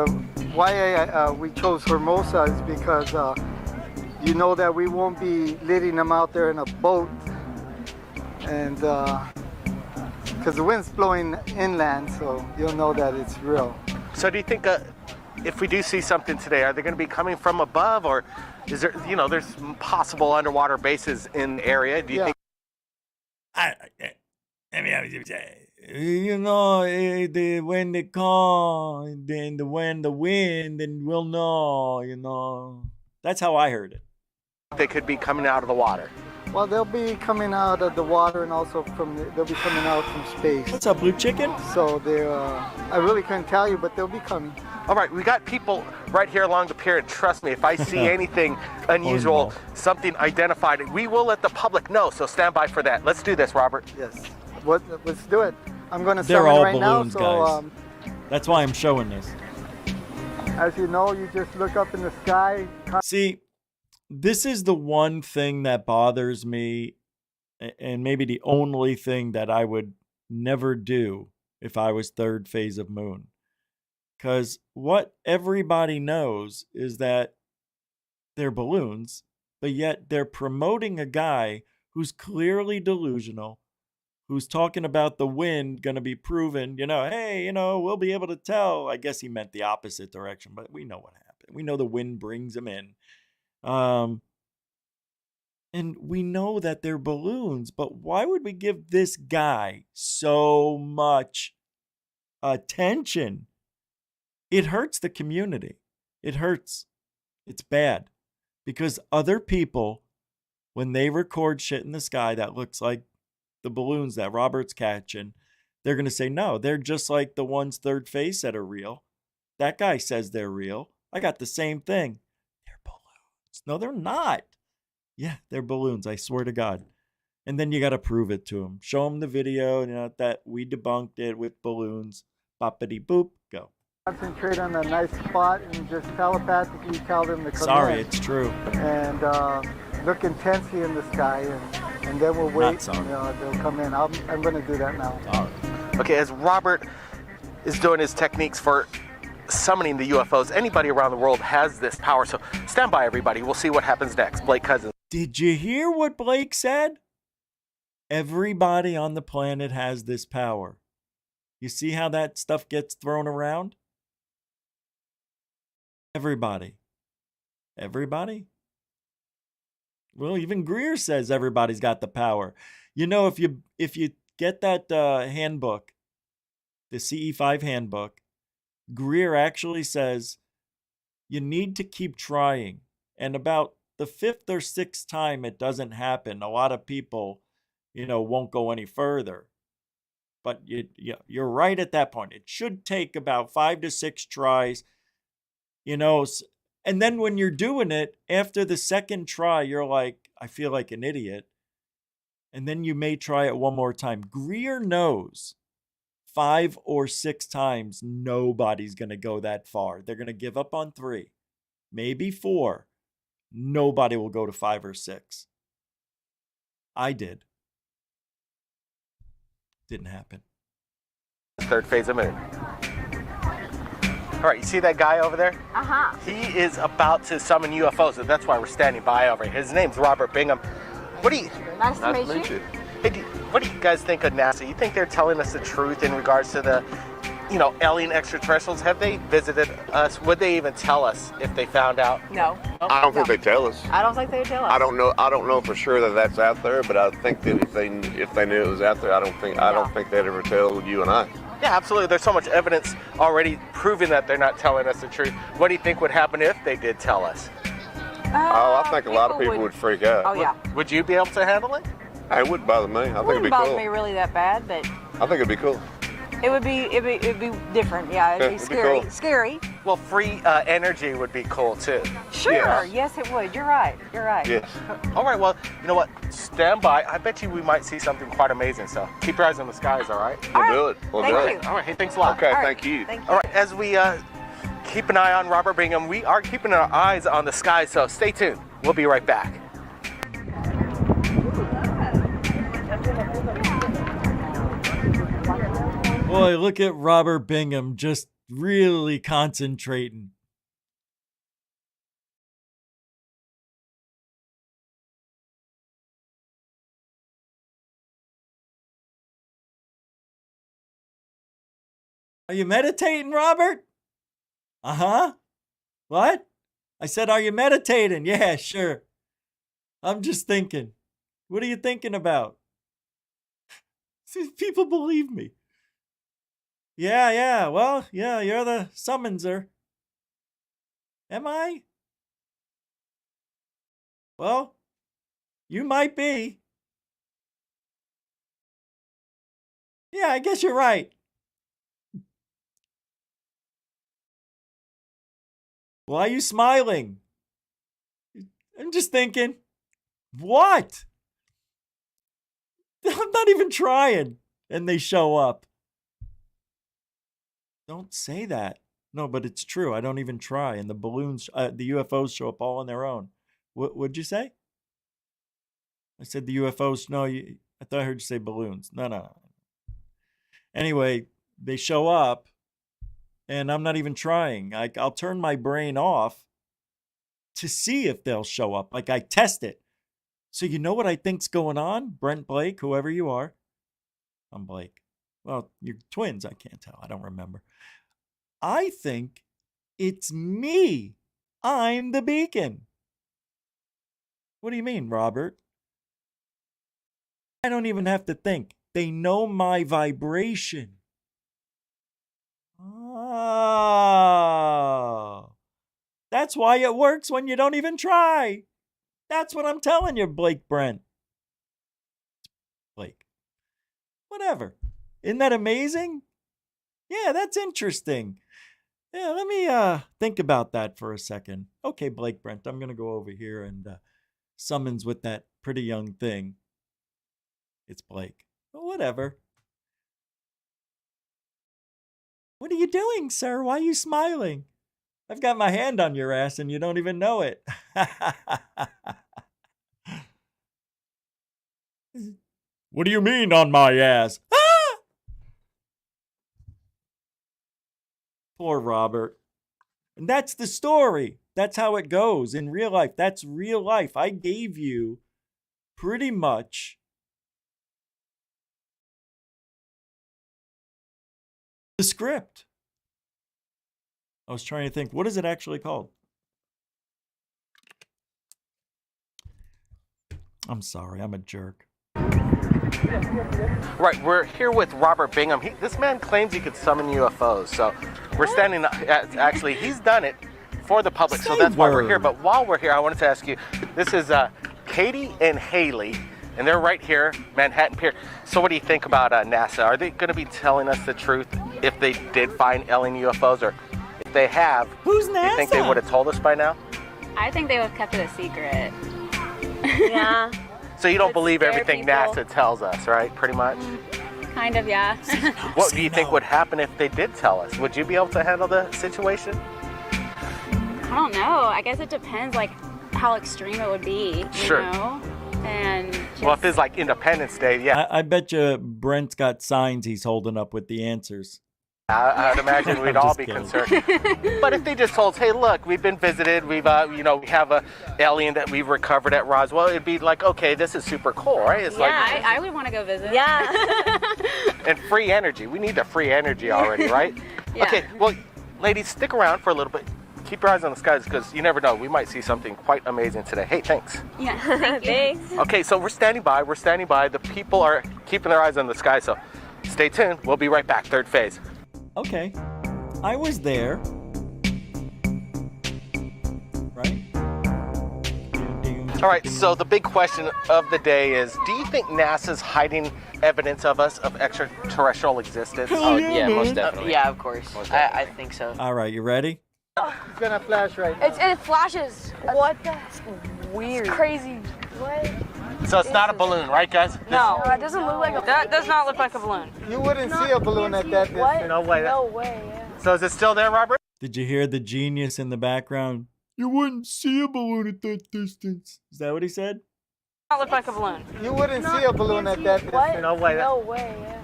why we chose Hermosa is because you know that we won't be letting them out there in a boat, and because the wind's blowing inland, so you'll know that it's real. So do you think if we do see something today, are they going to be coming from above, or is there, there's possible underwater bases in the area? Do you think? When they come, then when the wind, then we'll know, That's how I heard it. They could be coming out of the water. Well, they'll be coming out of the water, and also they'll be coming out from space. What's up, Blue Chicken? So I really couldn't tell you, but they'll be coming. All right, we got people right here along the pier, and trust me, if I see anything unusual, something identified, we will let the public know, so stand by for that. Let's do this, Robert. Yes. Let's do it. I'm going to They're summon all right balloons, now. guys. That's why I'm showing this. As you know, you just look up in the sky. See, this is the one thing that bothers me, and maybe the only thing that I would never do if I was Third Phase of Moon. Because what everybody knows is that they're balloons, but yet they're promoting a guy who's clearly delusional, who's talking about the wind going to be proven, hey, we'll be able to tell. I guess he meant the opposite direction, but we know what happened. We know the wind brings them in. And we know that they're balloons, but why would we give this guy so much attention? It hurts the community. It hurts. It's bad. Because other people, when they record shit in the sky that looks like the balloons that Robert's catching, they're going to say, no, they're just like the ones Third Phase said are real. That guy says they're real. I got the same thing. They're balloons. No, they're not. Yeah, they're balloons. I swear to God. And then you got to prove it to them. Show them the video, that we debunked it with balloons. Boppity boop, go. Concentrate on a nice spot and just telepathically tell them to come Sorry, in. it's true. And look intensely in the sky, and then we'll wait. sorry. They'll come in. I'm going to do that now. All right. Okay, as Robert is doing his techniques for summoning the UFOs, anybody around the world has this power. So stand by, everybody. We'll see what happens next. Blake Cousins. Did you hear what Blake said? Everybody on the planet has this power. You see how that stuff gets thrown around? Everybody. Everybody? Well, even Greer says everybody's got the power. You know, if you get that handbook, the CE5 handbook, Greer actually says you need to keep trying. And about the 5th or 6th time it doesn't happen, a lot of people, won't go any further. But you're right at that point. It should take about 5 to 6 tries, and then when you're doing it, after the second try, you're like, I feel like an idiot. And then you may try it one more time. Greer knows 5 or 6 times, nobody's going to go that far. They're going to give up on 3, maybe 4. Nobody will go to 5 or 6. I did. Didn't happen. Third phase of moon. All right, you see that guy over there? Uh-huh. He is about to summon UFOs, so that's why we're standing by over here. His name's Robert Bingham. Nice to meet you. Hey, what do you guys think of NASA? You think they're telling us the truth in regards to the, alien extraterrestrials? Have they visited us? Would they even tell us if they found out? No. I don't think they tell us. I don't think they would tell us. I don't know for sure that that's out there, but I think that if they knew it was out there, I don't think they'd ever tell you and I. Yeah, absolutely. There's so much evidence already proving that they're not telling us the truth. What do you think would happen if they did tell us? I think a lot of people would freak out. Oh, yeah. Would you be able to handle it? It wouldn't bother me. I think it'd wouldn't be bother cool. me really that bad, but I think it'd be cool. it'd be different. Yeah, it'd be It'd be scary. cool. Scary. Well, free energy would be cool too. Sure. Yes, it would. You're right. Yes. All right, well, you know what? Stand by. I bet you we might see something quite amazing. So keep your eyes on the skies, all right? We'll do it. We'll Thank do you. it. All right, hey, thanks a lot. Okay, All right. thank you. Thank you. All right, as we keep an eye on Robert Bingham, we are keeping our eyes on the sky, so stay tuned. We'll be right back. Boy, look at Robert Bingham just really concentrating. Are you meditating, Robert? Uh-huh. What? I said, are you meditating? Yeah, sure. I'm just thinking. What are you thinking about? People believe me. Yeah. Well, yeah, you're the summonser. Am I? Well, you might be. Yeah, I guess you're right. Why are you smiling? I'm just thinking. What? I'm not even trying. And they show up. Don't say that. No, but it's true. I don't even try. And the balloons, the UFOs show up all on their own. What'd you say? I said the UFOs. No, I thought I heard you say balloons. No. Anyway, they show up. And I'm not even trying. I'll turn my brain off to see if they'll show up. Like I test it. So you know what I think's going on? Brent, Blake, whoever you are. I'm Blake. Well, you're twins. I can't tell. I don't remember. I think it's me. I'm the beacon. What do you mean, Robert? I don't even have to think. They know my vibration. Oh, that's why it works when you don't even try. That's what I'm telling you, Blake Brent. Blake. Whatever. Isn't that amazing? Yeah, that's interesting. Yeah, let me think about that for a second. Okay, Blake Brent, I'm going to go over here and summons with that pretty young thing. It's Blake. But whatever. What are you doing, sir? Why are you smiling? I've got my hand on your ass and you don't even know it. What do you mean on my ass? Ah! Poor Robert. And that's the story. That's how it goes in real life. That's real life. I gave you pretty much the script. I was trying to think, what is it actually called? I'm sorry, I'm a jerk. Right, we're here with Robert Bingham. This man claims he could summon UFOs. So we're standing, actually, he's done it for the public. So that's why we're here. But while we're here, I wanted to ask you, this is Katie and Haley, and they're right here, Manhattan Pier. So what do you think about NASA? Are they going to be telling us the truth if they did find alien UFOs? Or if they have, Who's do NASA? you think they would have told us by now? I think they would have kept it a secret. Yeah. So you don't Would believe scare everything people. NASA tells us, right? Pretty much? Kind of, yeah. What do you think would happen if they did tell us? Would you be able to handle the situation? I don't know. I guess it depends, like, how extreme it would be, you Sure. know? And just, Well, if it's like Independence Day, yeah. I bet you Brent's got signs he's holding up with the answers. I'd imagine we'd I'm all just be kidding. concerned. But if they just told us, hey, look, we've been visited, we've, we have a alien that we've recovered at Roswell, it'd be like, okay, this is super cool, right? It's yeah, I would want to go visit. Yeah. and free energy. We need the free energy already, right? Yeah. Okay, well, ladies, stick around for a little bit. Keep your eyes on the skies because you never know. We might see something quite amazing today. Hey, thanks. Yeah, thank you. Thanks. Okay, so we're standing by. The people are keeping their eyes on the sky, so stay tuned. We'll be right back. Third phase. Okay, I was there. Right? All right, so the big question of the day is, do you think NASA's hiding evidence of us, of extraterrestrial existence? Hell yeah, most man. definitely. Yeah, of course. I think so. All right, you ready? It's gonna flash right now. It flashes. What? That's weird. It's crazy. What? So it's not a balloon, right, guys? No, it doesn't look like a. That does not look like a balloon. You wouldn't see a balloon at that distance. What? No way. No way. Yeah. So is it still there, Robert? Did you hear the genius in the background? You wouldn't see a balloon at that distance. Is that what he said? Not look like a balloon. You wouldn't see a balloon at that distance. What? No way. No way. Yeah.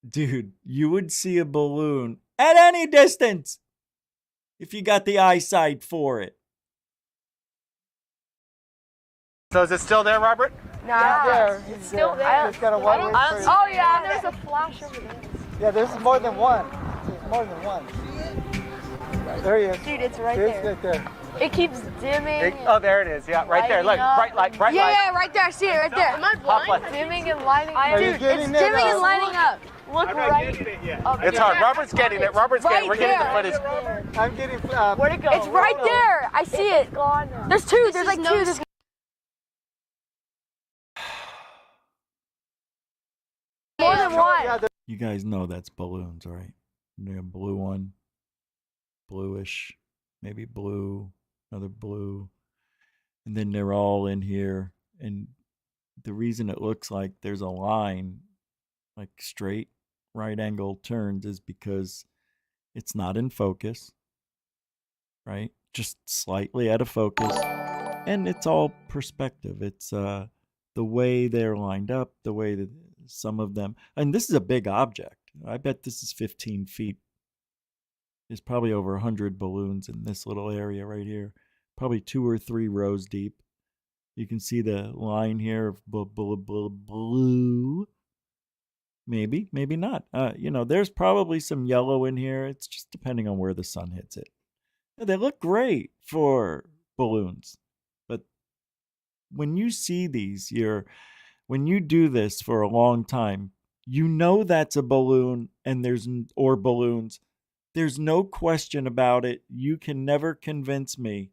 Dude, you would see a balloon at any distance if you got the eyesight for it. So is it still there, Robert? Nah, there. it's still there. Just gotta watch it. Oh yeah, there's a flash over there. Yeah, there's more than one. There's more than one. There he is. Dude, it's right It's there. right there. It keeps dimming. Oh, there it is. Yeah, right there. Look, Lighting up. bright light, bright Yeah, light. yeah, right there. I see it right there. Am I Hot light. Dimming and lighting. Are you Dude, getting it's it? dimming and lighting up. Look right. It's hard. Robert's getting it. We're getting the footage. I'm getting. Where'd it go? It's right there. I see it. Gone. There's two. There's like two. There's more than one. Yeah, You guys know that's balloons, right? Yeah, blue one, bluish, maybe blue, another blue. And then they're all in here. And the reason it looks like there's a line, like straight right angle turns, is because it's not in focus, right? Just slightly out of focus. And it's all perspective. It's the way they're lined up, the way that some of them, and this is a big object. I bet this is 15 feet. There's probably over 100 balloons in this little area right here, probably 2 or 3 rows deep. You can see the line here of blue. Maybe, maybe not. There's probably some yellow in here. It's just depending on where the sun hits it. They look great for balloons, but when you see these, when you do this for a long time, you know that's a balloon, or balloons. There's no question about it. You can never convince me,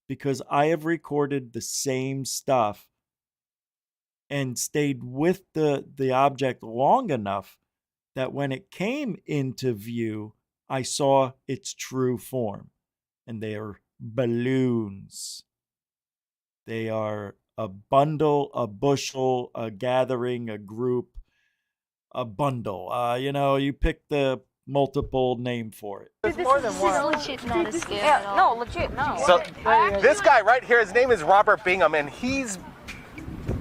because I have recorded the same stuff and stayed with the object long enough that when it came into view, I saw its true form. And they are balloons. They are a bundle, a bushel, a gathering, a group, a bundle. You pick the multiple name for it. there's more than one. legit not a scam at all. No, legit, no. So this guy right here, his name is Robert Bingham, and he's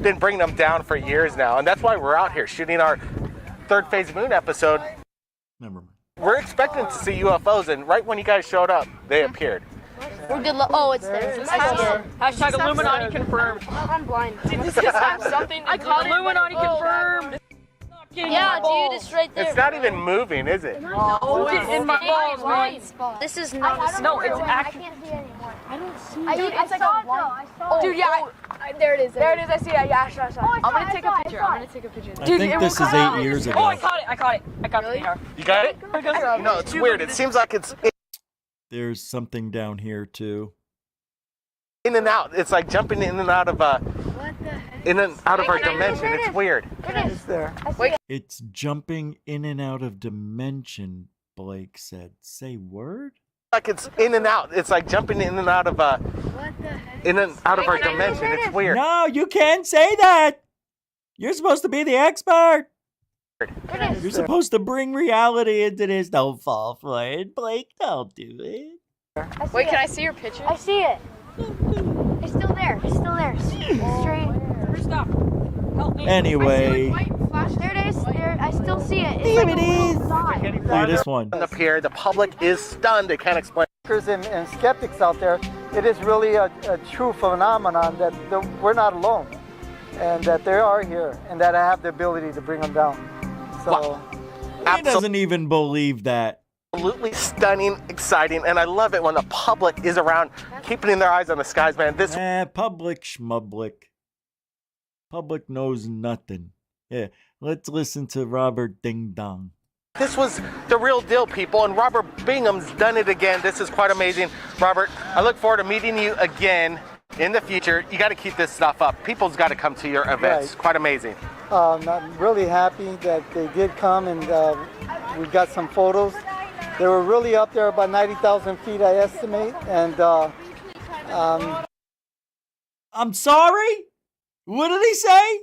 been bringing them down for years now. And that's why we're out here shooting our third phase moon episode. Never mind. We're expecting to see UFOs, and right when you guys showed up, they appeared. We're good. Oh, it's there. Hashtag Illuminati confirmed. I'm blind. Did this have something? I caught Illuminati confirmed. Yeah, dude, it's right there. It's not even moving, is it? Oh, it's in my balls, man. This is not. No, it's actually. I can't see it anymore. I don't see Dude, it. it's like a one. I saw it. Dude, yeah. There it is. There it is. I see it. Yeah, I saw it. Oh, I'm gonna take a picture. I'm gonna take a picture. I think this is 8 years ago. Oh, I caught it. I caught it. I got the VR. You got it? No, it's weird. It seems like it's There's something down here too. in and out. It's like jumping in and out of in and out of our dimension. It's weird. It's there. It's jumping in and out of dimension, Blake said. Say word? Like it's in and out. It's like jumping in and out of in and out of our dimension. It's weird. No, you can't say that. You're supposed to be the expert. You're supposed to bring reality into this. Don't fall for it, Blake. Don't do it. Wait, can I see your picture? I see it. It's still there. It's still there. Straight. Stop. Help me. Anyway, There it is. There. I still see it. It's there like it a is. little dot. Look at this one. Up here, the public is stunned. They can't explain. And skeptics out there, it is really a true phenomenon that we're not alone, and that they are here, and that I have the ability to bring them down. So, He doesn't even believe that. Absolutely stunning, exciting, and I love it when the public is around, keeping their eyes on the skies, man. This Public schmublic. Public knows nothing. Yeah, let's listen to Robert Ding Dong. This was the real deal, people, and Robert Bingham's done it again. This is quite amazing. Robert, I look forward to meeting you again in the future. You got to keep this stuff up. People's got to come to your events. Right. Quite amazing. I'm really happy that they did come, and we got some photos. They were really up there, about 90,000 feet, I estimate. And I'm sorry? What did he say?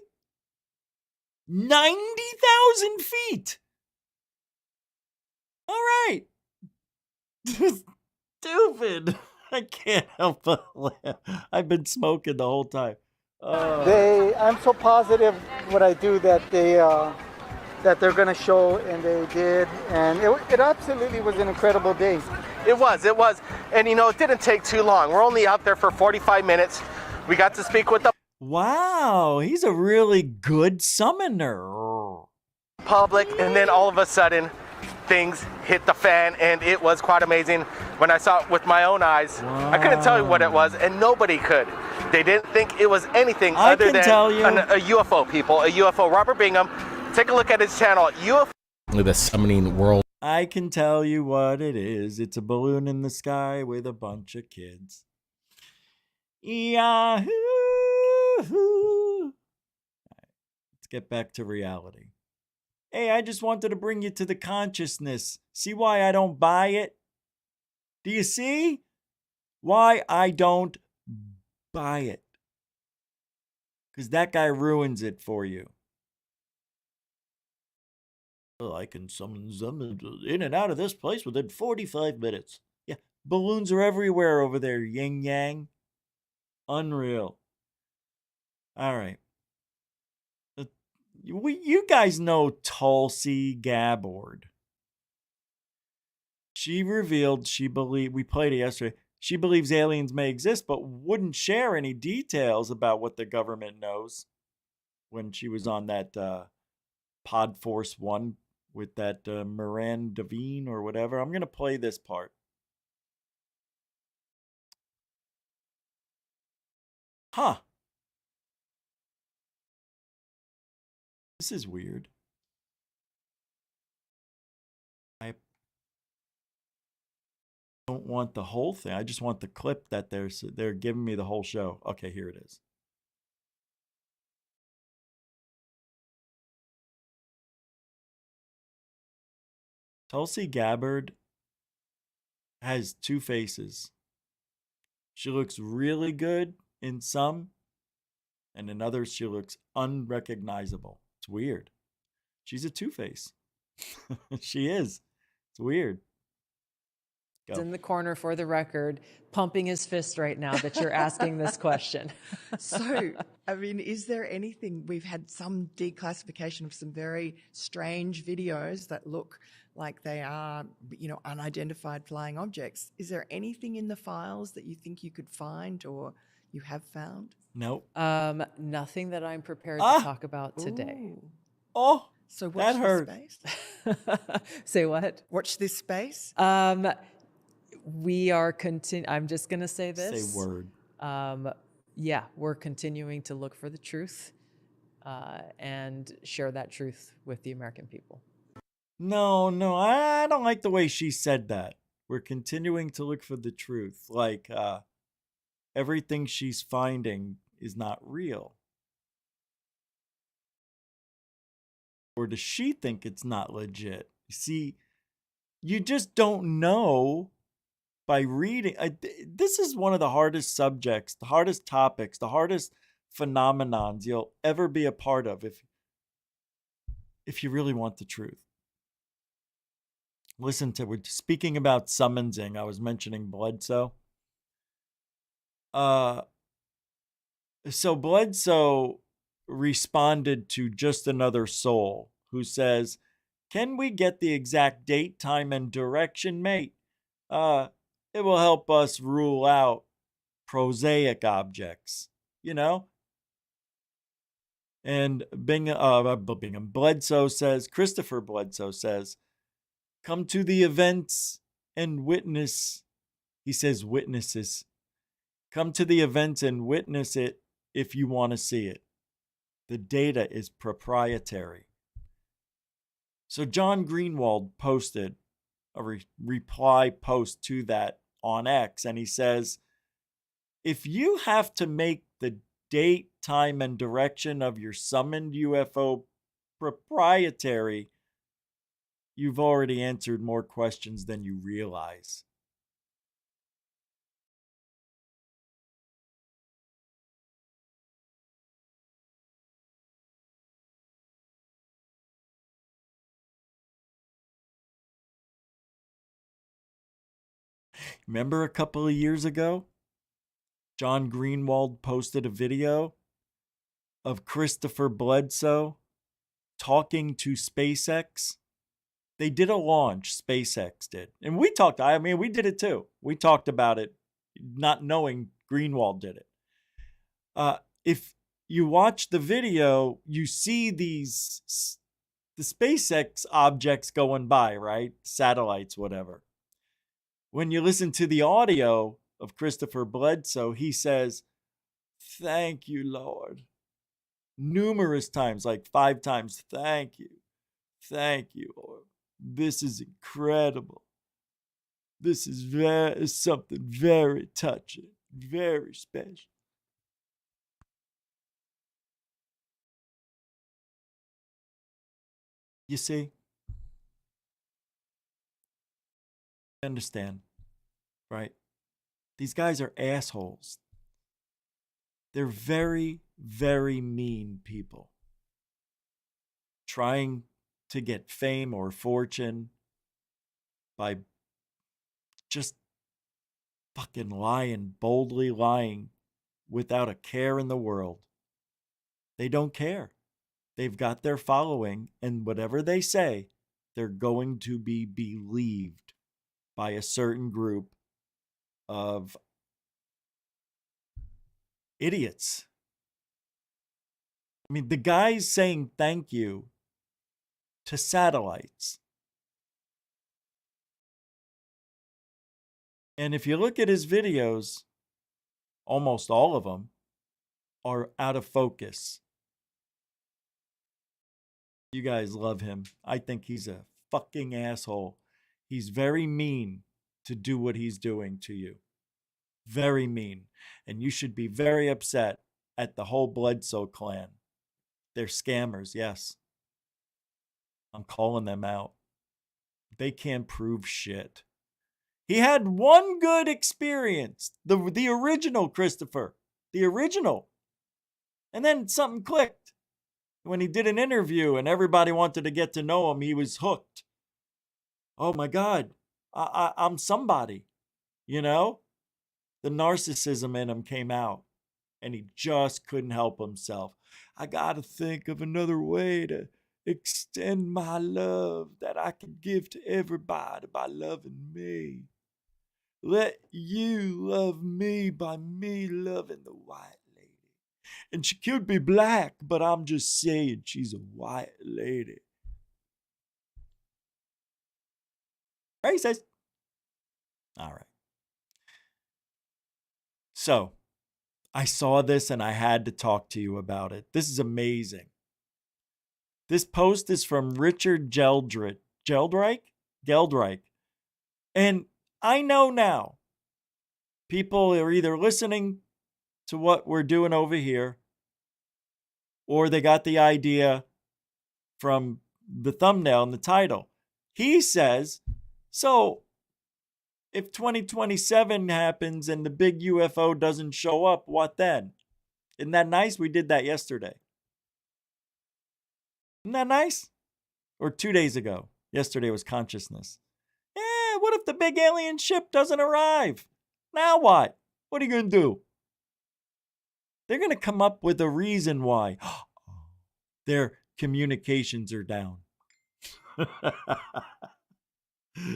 90,000 feet. All right. Stupid. I can't help but laugh. I've been smoking the whole time. I'm so positive what I do that that they're going to show, and they did. And it absolutely was an incredible day. It was. And, it didn't take too long. We're only out there for 45 minutes. We got to speak with the Wow, he's a really good summoner. public, and then all of a sudden, things hit the fan, and it was quite amazing. When I saw it with my own eyes, I couldn't tell you what it was, and nobody could. They didn't think it was anything other than a UFO, people. A UFO. Robert Bingham, take a look at his channel. UFO. The summoning world. I can tell you what it is. It's a balloon in the sky with a bunch of kids. Yahoo! Let's get back to reality. Hey, I just wanted to bring you to the consciousness. See why I don't buy it? Do you see why I don't buy it? Because that guy ruins it for you. Well, I can summon them in and out of this place within 45 minutes. Yeah, balloons are everywhere over there, yin yang. Unreal. All right. You guys know Tulsi Gabbard. She revealed we played it yesterday, she believes aliens may exist, but wouldn't share any details about what the government knows when she was on that Pod Force 1 with that Moran Devine or whatever. I'm going to play this part. Huh. This is weird. I don't want the whole thing. I just want the clip that they're giving me the whole show. Okay, here it is. Tulsi Gabbard has two faces. She looks really good in some, and in others she looks unrecognizable. It's weird. She's a two-face. She is. It's weird. Go. In the corner for the record, pumping his fist right now that you're asking this question. So, I mean, is there anything, we've had some declassification of some very strange videos that look like they are, unidentified flying objects. Is there anything in the files that you think you could find or you have found? Nope. Nothing that I'm prepared to talk about today. Oh, So That watch hurt. this space. Say what? Watch this space. We are I'm just going to say this. Say word. Yeah, we're continuing to look for the truth and share that truth with the American people. No, I don't like the way she said that. We're continuing to look for the truth. Like, everything she's finding is not real. Or does she think it's not legit? See, you just don't know by reading. This is one of the hardest subjects, the hardest topics, the hardest phenomenons you'll ever be a part of if you really want the truth. Listen to, we're speaking about summonsing. I was mentioning Bledsoe. So Bledsoe responded to Just Another Soul, who says, "Can we get the exact date, time, and direction, mate? It will help us rule out prosaic objects, you know?" And Bledsoe says, Christopher Bledsoe says, "Come to the events and witness." He says witnesses. "Come to the events and witness it if you want to see it. The data is proprietary." So John Greenwald posted a reply post to that on X, and he says, "If you have to make the date, time, and direction of your summoned UFO proprietary, you've already answered more questions than you realize." Remember a couple of years ago, John Greenwald posted a video of Christopher Bledsoe talking to SpaceX. They did a launch, SpaceX did. And we talked, we did it too. We talked about it, not knowing Greenwald did it. If you watch the video, you see the SpaceX objects going by, right? Satellites, whatever. When you listen to the audio of Christopher Bledsoe, he says, "Thank you, Lord." Numerous times, like 5 times. "Thank you. Thank you, Lord. This is incredible. This is something very touching, very special." You see? Understand, right? These guys are assholes. They're very, very mean people. Trying to get fame or fortune by just fucking lying, boldly lying without a care in the world. They don't care. They've got their following, and whatever they say, they're going to be believed by a certain group of idiots. I mean, the guy's saying thank you to satellites. And if you look at his videos, almost all of them are out of focus. You guys love him. I think he's a fucking asshole. He's very mean to do what he's doing to you. Very mean. And you should be very upset at the whole Bledsoe clan. They're scammers, yes. I'm calling them out. They can't prove shit. He had one good experience. The original Christopher. The original. And then something clicked. When he did an interview and everybody wanted to get to know him, he was hooked. Oh my God. I'm somebody. You know? The narcissism in him came out. And he just couldn't help himself. I got to think of another way to extend my love that I can give to everybody by loving me. Let you love me by me loving the white lady. And she could be black, but I'm just saying she's a white lady. Racist. All right. So, I saw this and I had to talk to you about it. This is amazing. This post is from Richard Geldreich. And I know now people are either listening to what we're doing over here or they got the idea from the thumbnail and the title. He says, so if 2027 happens and the big UFO doesn't show up, what then? Isn't that nice? We did that yesterday. Isn't that nice? Or 2 days ago. Yesterday was consciousness. What if the big alien ship doesn't arrive? Now what? What are you going to do? They're going to come up with a reason why. Their communications are down.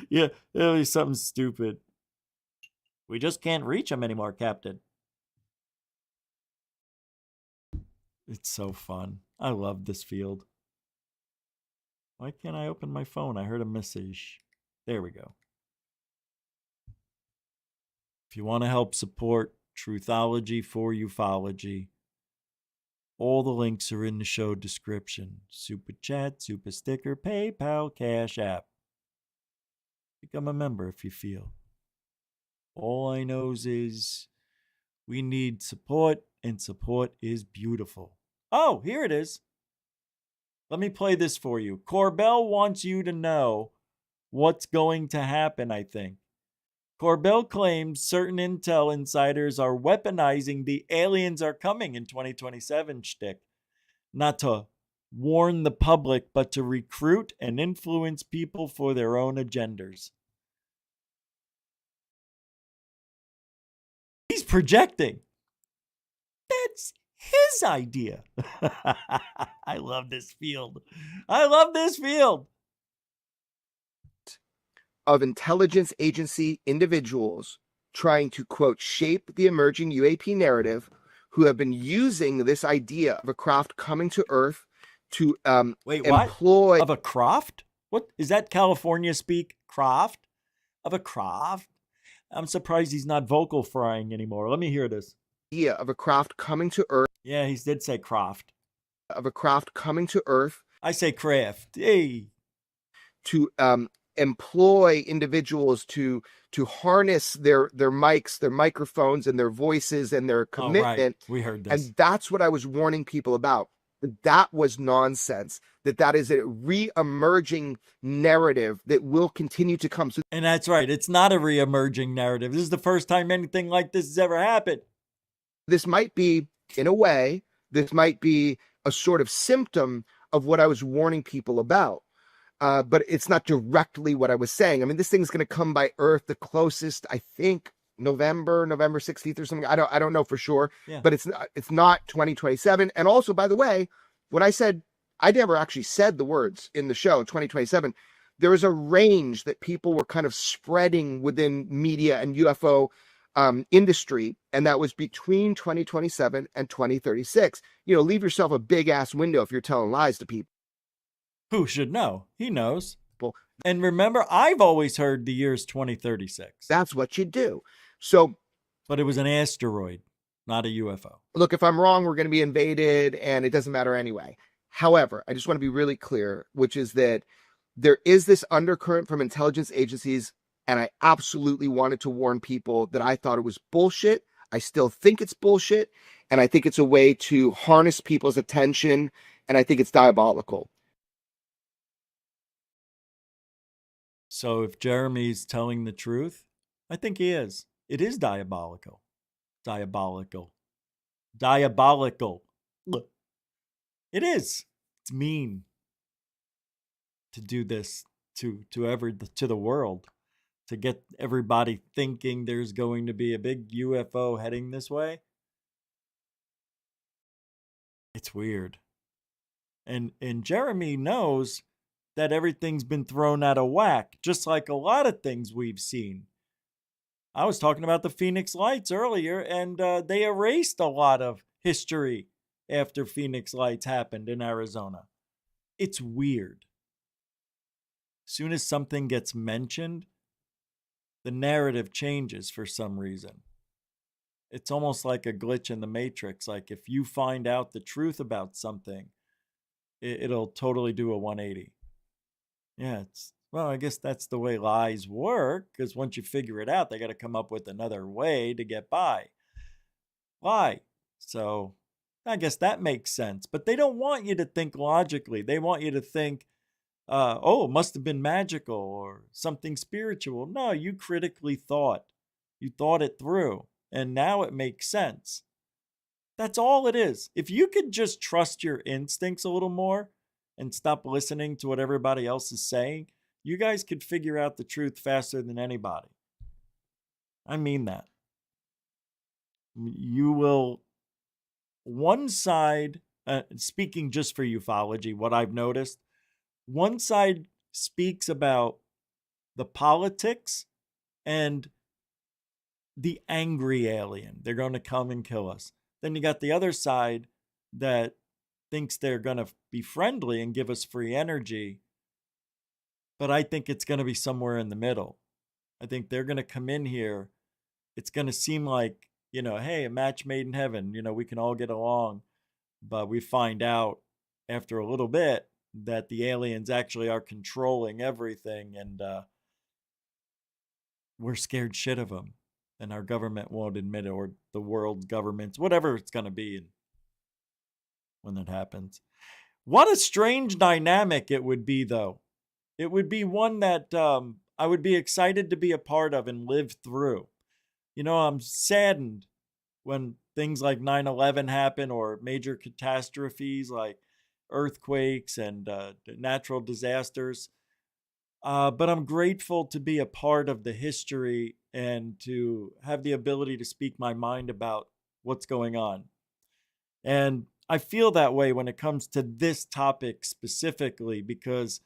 Yeah, it'll be something stupid. We just can't reach them anymore, Captain. It's so fun. I love this field. Why can't I open my phone? I heard a message. There we go. If you want to help support Truthology for Ufology, all the links are in the show description. Super chat, super sticker, PayPal, Cash App. Become a member if you feel. All I know is we need support, and support is beautiful. Oh, here it is. Let me play this for you. Corbell wants you to know what's going to happen, I think. Corbell claims certain intel insiders are weaponizing the aliens are coming in 2027 shtick. Not to warn the public, but to recruit and influence people for their own agendas. He's projecting. That's his idea. I love this field. I love this field. Of intelligence agency individuals trying to, quote, shape the emerging UAP narrative, who have been using this idea of a craft coming to Earth to Wait, what? employ... Of a craft? What is that California speak? Craft? Of a craft? I'm surprised he's not vocal frying anymore. Let me hear this. Idea of a craft coming to Earth. Yeah, he did say craft. Of a craft coming to Earth. I say craft. Hey. To employ individuals to harness their mics, their microphones, and their voices and their commitment. Oh, right. We heard this. And that's what I was warning people about. That was nonsense. That is a re-emerging narrative that will continue to come. And that's right. It's not a re-emerging narrative. This is the first time anything like this has ever happened. This might be, in a way, this might be a sort of symptom of what I was warning people about. But it's not directly what I was saying. I mean, this thing's going to come by Earth the closest, I think, November 16th or something. I don't know for sure, but it's not 2027. And also, by the way, when I said, I never actually said the words in the show 2027, there was a range that people were kind of spreading within media and UFO industry, and that was between 2027 and 2036. You know, leave yourself a big ass window if you're telling lies to people. Who should know? He knows. And remember, I've always heard the year's 2036. That's what you do. So, but it was an asteroid, not a UFO. Look, if I'm wrong, we're going to be invaded, and it doesn't matter anyway. However, I just want to be really clear, which is that there is this undercurrent from intelligence agencies, and I absolutely wanted to warn people that I thought it was bullshit. I still think it's bullshit, and I think it's a way to harness people's attention, and I think it's diabolical. So if Jeremy's telling the truth, I think he is. It is diabolical. Diabolical. Diabolical. Look. It is. It's mean to do this to the world, to get everybody thinking there's going to be a big UFO heading this way. It's weird. And Jeremy knows that everything's been thrown out of whack, just like a lot of things we've seen. I was talking about the Phoenix Lights earlier, and they erased a lot of history after Phoenix Lights happened in Arizona. It's weird. As soon as something gets mentioned, the narrative changes for some reason. It's almost like a glitch in the matrix. Like if you find out the truth about something, it'll totally do a 180. Yeah, well, I guess that's the way lies work, because once you figure it out, they got to come up with another way to get by. Lie. So I guess that makes sense. But they don't want you to think logically. They want you to think, oh, it must have been magical or something spiritual. No, you critically thought. You thought it through. And now it makes sense. That's all it is. If you could just trust your instincts a little more and stop listening to what everybody else is saying, you guys could figure out the truth faster than anybody. I mean that. You will, one side, speaking just for ufology, what I've noticed, one side speaks about the politics and the angry alien. They're going to come and kill us. Then you got the other side that thinks they're going to be friendly and give us free energy. But I think it's going to be somewhere in the middle. I think they're going to come in here. It's going to seem like, hey, a match made in heaven. We can all get along. But we find out after a little bit that the aliens actually are controlling everything, and we're scared shit of them. And our government won't admit it, or the world governments, whatever it's going to be when that happens. What a strange dynamic it would be, though. It would be one that I would be excited to be a part of and live through. I'm saddened when things like 9/11 happen, or major catastrophes like earthquakes and natural disasters. But I'm grateful to be a part of the history and to have the ability to speak my mind about what's going on. And I feel that way when it comes to this topic specifically, because,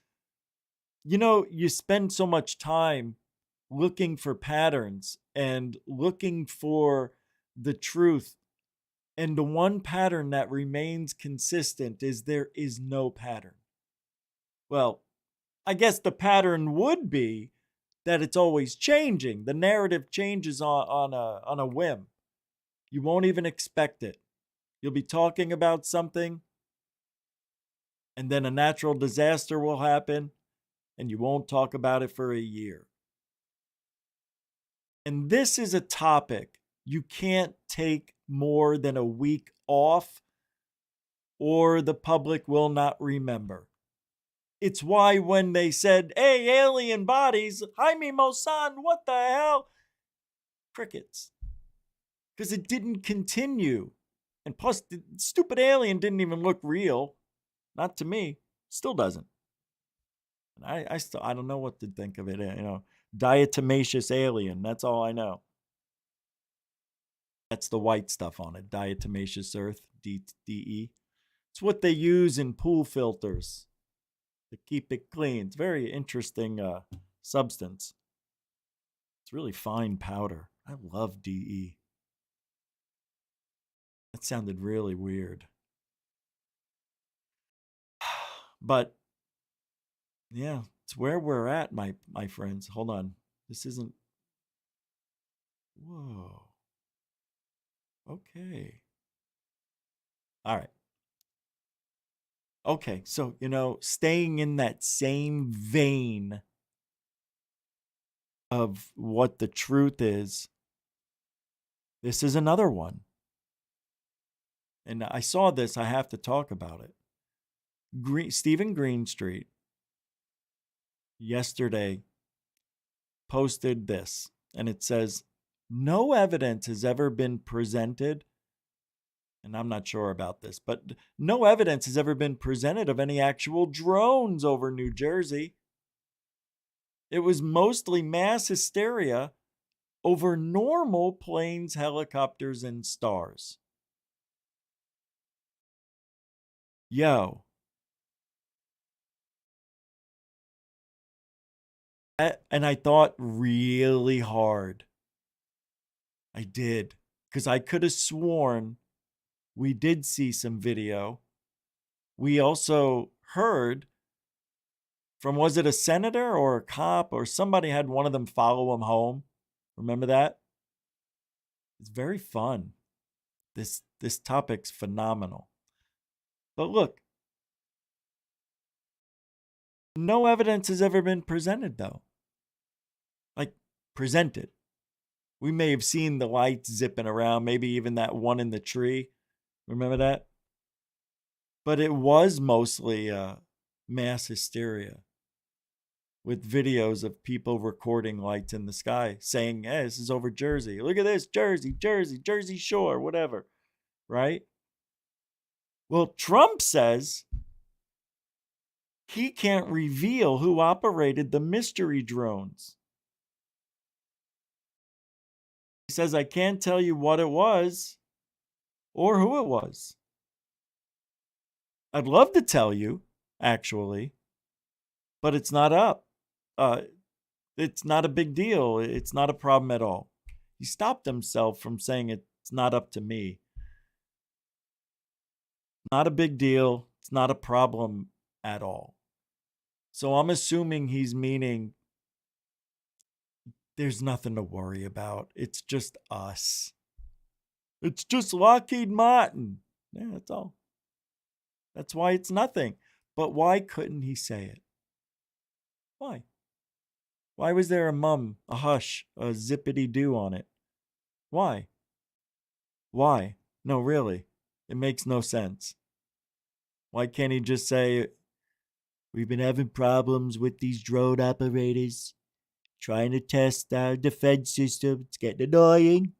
you spend so much time looking for patterns and looking for the truth. And the one pattern that remains consistent is there is no pattern. Well, I guess the pattern would be that it's always changing. The narrative changes on a whim. You won't even expect it. You'll be talking about something, and then a natural disaster will happen, and you won't talk about it for a year. And this is a topic you can't take more than a week off, or the public will not remember. It's why when they said, hey, alien bodies, Jaime Maussan, what the hell? Crickets. Because it didn't continue. And plus, the stupid alien didn't even look real. Not to me. Still doesn't. And I don't know what to think of it. Diatomaceous alien. That's all I know. That's the white stuff on it. Diatomaceous earth, DE. It's what they use in pool filters to keep it clean. It's very interesting substance. It's really fine powder. I love DE. That sounded really weird. But yeah, it's where we're at, my friends. Hold on. This isn't. Whoa. Okay. All right. Okay, so, staying in that same vein of what the truth is, this is another one. And I saw this, I have to talk about it. Stephen Greenstreet yesterday posted this, and it says, no evidence has ever been presented, and I'm not sure about this, but no evidence has ever been presented of any actual drones over New Jersey. It was mostly mass hysteria over normal planes, helicopters, and stars. Yo. And I thought really hard. I did. Because I could have sworn we did see some video. We also heard from, was it a senator or a cop or somebody had one of them follow him home? Remember that? It's very fun. This topic's phenomenal. But look, no evidence has ever been presented, though. Like, presented. We may have seen the lights zipping around, maybe even that one in the tree. Remember that? But it was mostly mass hysteria with videos of people recording lights in the sky saying, hey, this is over Jersey. Look at this, Jersey, Jersey, Jersey Shore, whatever. Right? Well, Trump says he can't reveal who operated the mystery drones. He says, I can't tell you what it was or who it was. I'd love to tell you, actually, but it's not up. It's not a big deal. It's not a problem at all. He stopped himself from saying it's not up to me. Not a big deal. It's not a problem at all. So I'm assuming he's meaning there's nothing to worry about. It's just us. It's just Lockheed Martin. Yeah, that's all. That's why it's nothing. But why couldn't he say it? Why? Why was there a mum, a hush, a zippity-doo on it? Why? Why? No, really. It makes no sense. Why can't he just say, we've been having problems with these drone operators, trying to test our defense system. It's getting annoying.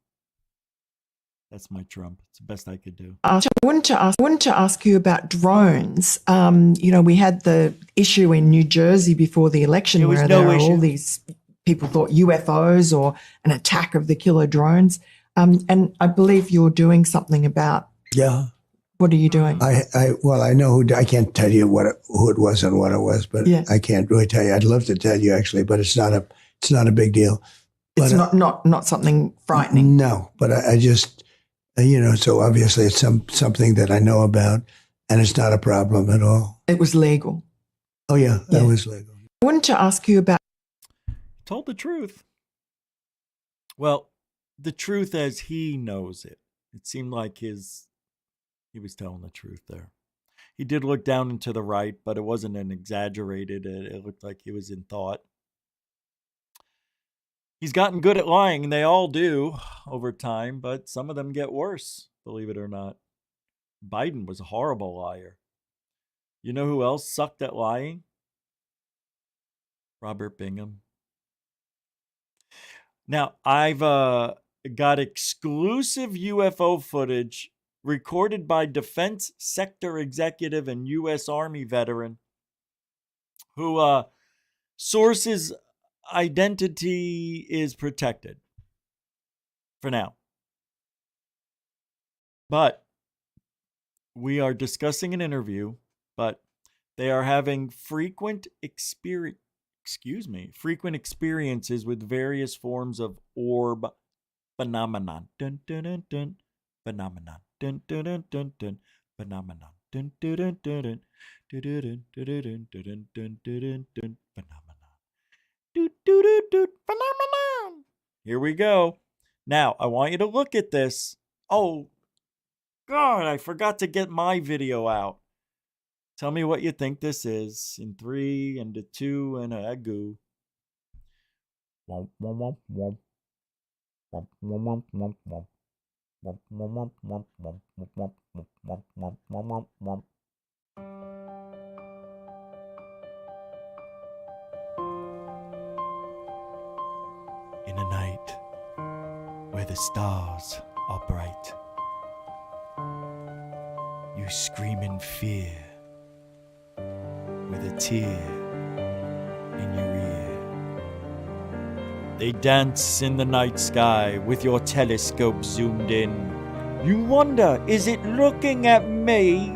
That's my Trump. It's the best I could do. I wanted to ask you about drones. We had the issue in New Jersey before the election where there were all these people thought UFOs or an attack of the killer drones. And I believe you're doing something about. Yeah. What are you doing? I know I can't tell you who it was and what it was, but yeah. I can't really tell you. I'd love to tell you actually, but it's not a big deal. But, it's not something frightening. No, but I just. So obviously it's something that I know about, and it's not a problem at all. It was legal. Oh, yeah, that was legal. I wanted to ask you about... Told the truth. Well, the truth as he knows it. It seemed like he was telling the truth there. He did look down and to the right, but it wasn't an exaggerated. It looked like he was in thought. He's gotten good at lying. They all do over time, but some of them get worse, believe it or not. Biden was a horrible liar. You know who else sucked at lying? Robert Bingham. Now, I've got exclusive UFO footage recorded by defense sector executive and U.S. Army veteran who sources identity is protected for now. But we are discussing an interview, but they are having frequent experiences with various forms of orb phenomenon. Dun, dun, dun, dun. Phenomenon. Dun, dun, dun, dun, dun. Phenomenon. Dun, dun, dun, dun, dun. Dun, dun, dun, dun, dun, dun, dun, dun. Phenomenon. Phenomenon. Here we go. Now, I want you to look at this. Oh, God, I forgot to get my video out. Tell me what you think this is. In 3 and a 2 and a goo. Womp, womp, womp, womp. Womp, womp, womp, womp. Womp, womp, womp, womp, womp, womp, womp, womp, womp, womp, womp. In a night where the stars are bright, you scream in fear with a tear in your ear. They dance in the night sky with your telescope zoomed in. You wonder, is it looking at me?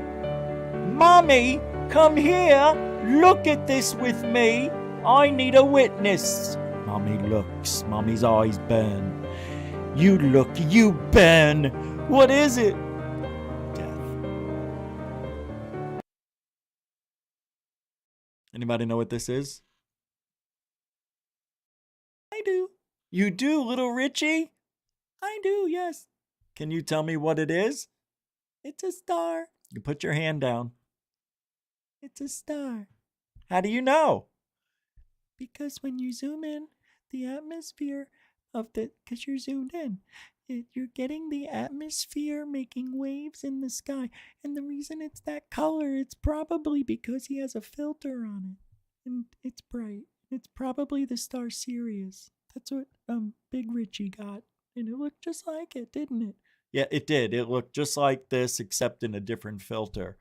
Mommy, come here. Look at this with me. I need a witness. Mommy looks. Mommy's eyes burn. You look. You burn. What is it? Anybody know what this is? I do. You do, little Richie? I do, yes. Can you tell me what it is? It's a star. You put your hand down. It's a star. How do you know? Because when you zoom in, the atmosphere of the, because you're zoomed in, you're getting the atmosphere making waves in the sky. And the reason it's that color, it's probably because he has a filter on it. And it's bright. It's probably the star Sirius. That's what Big Richie got. And it looked just like it, didn't it? Yeah, it did. It looked just like this, except in a different filter.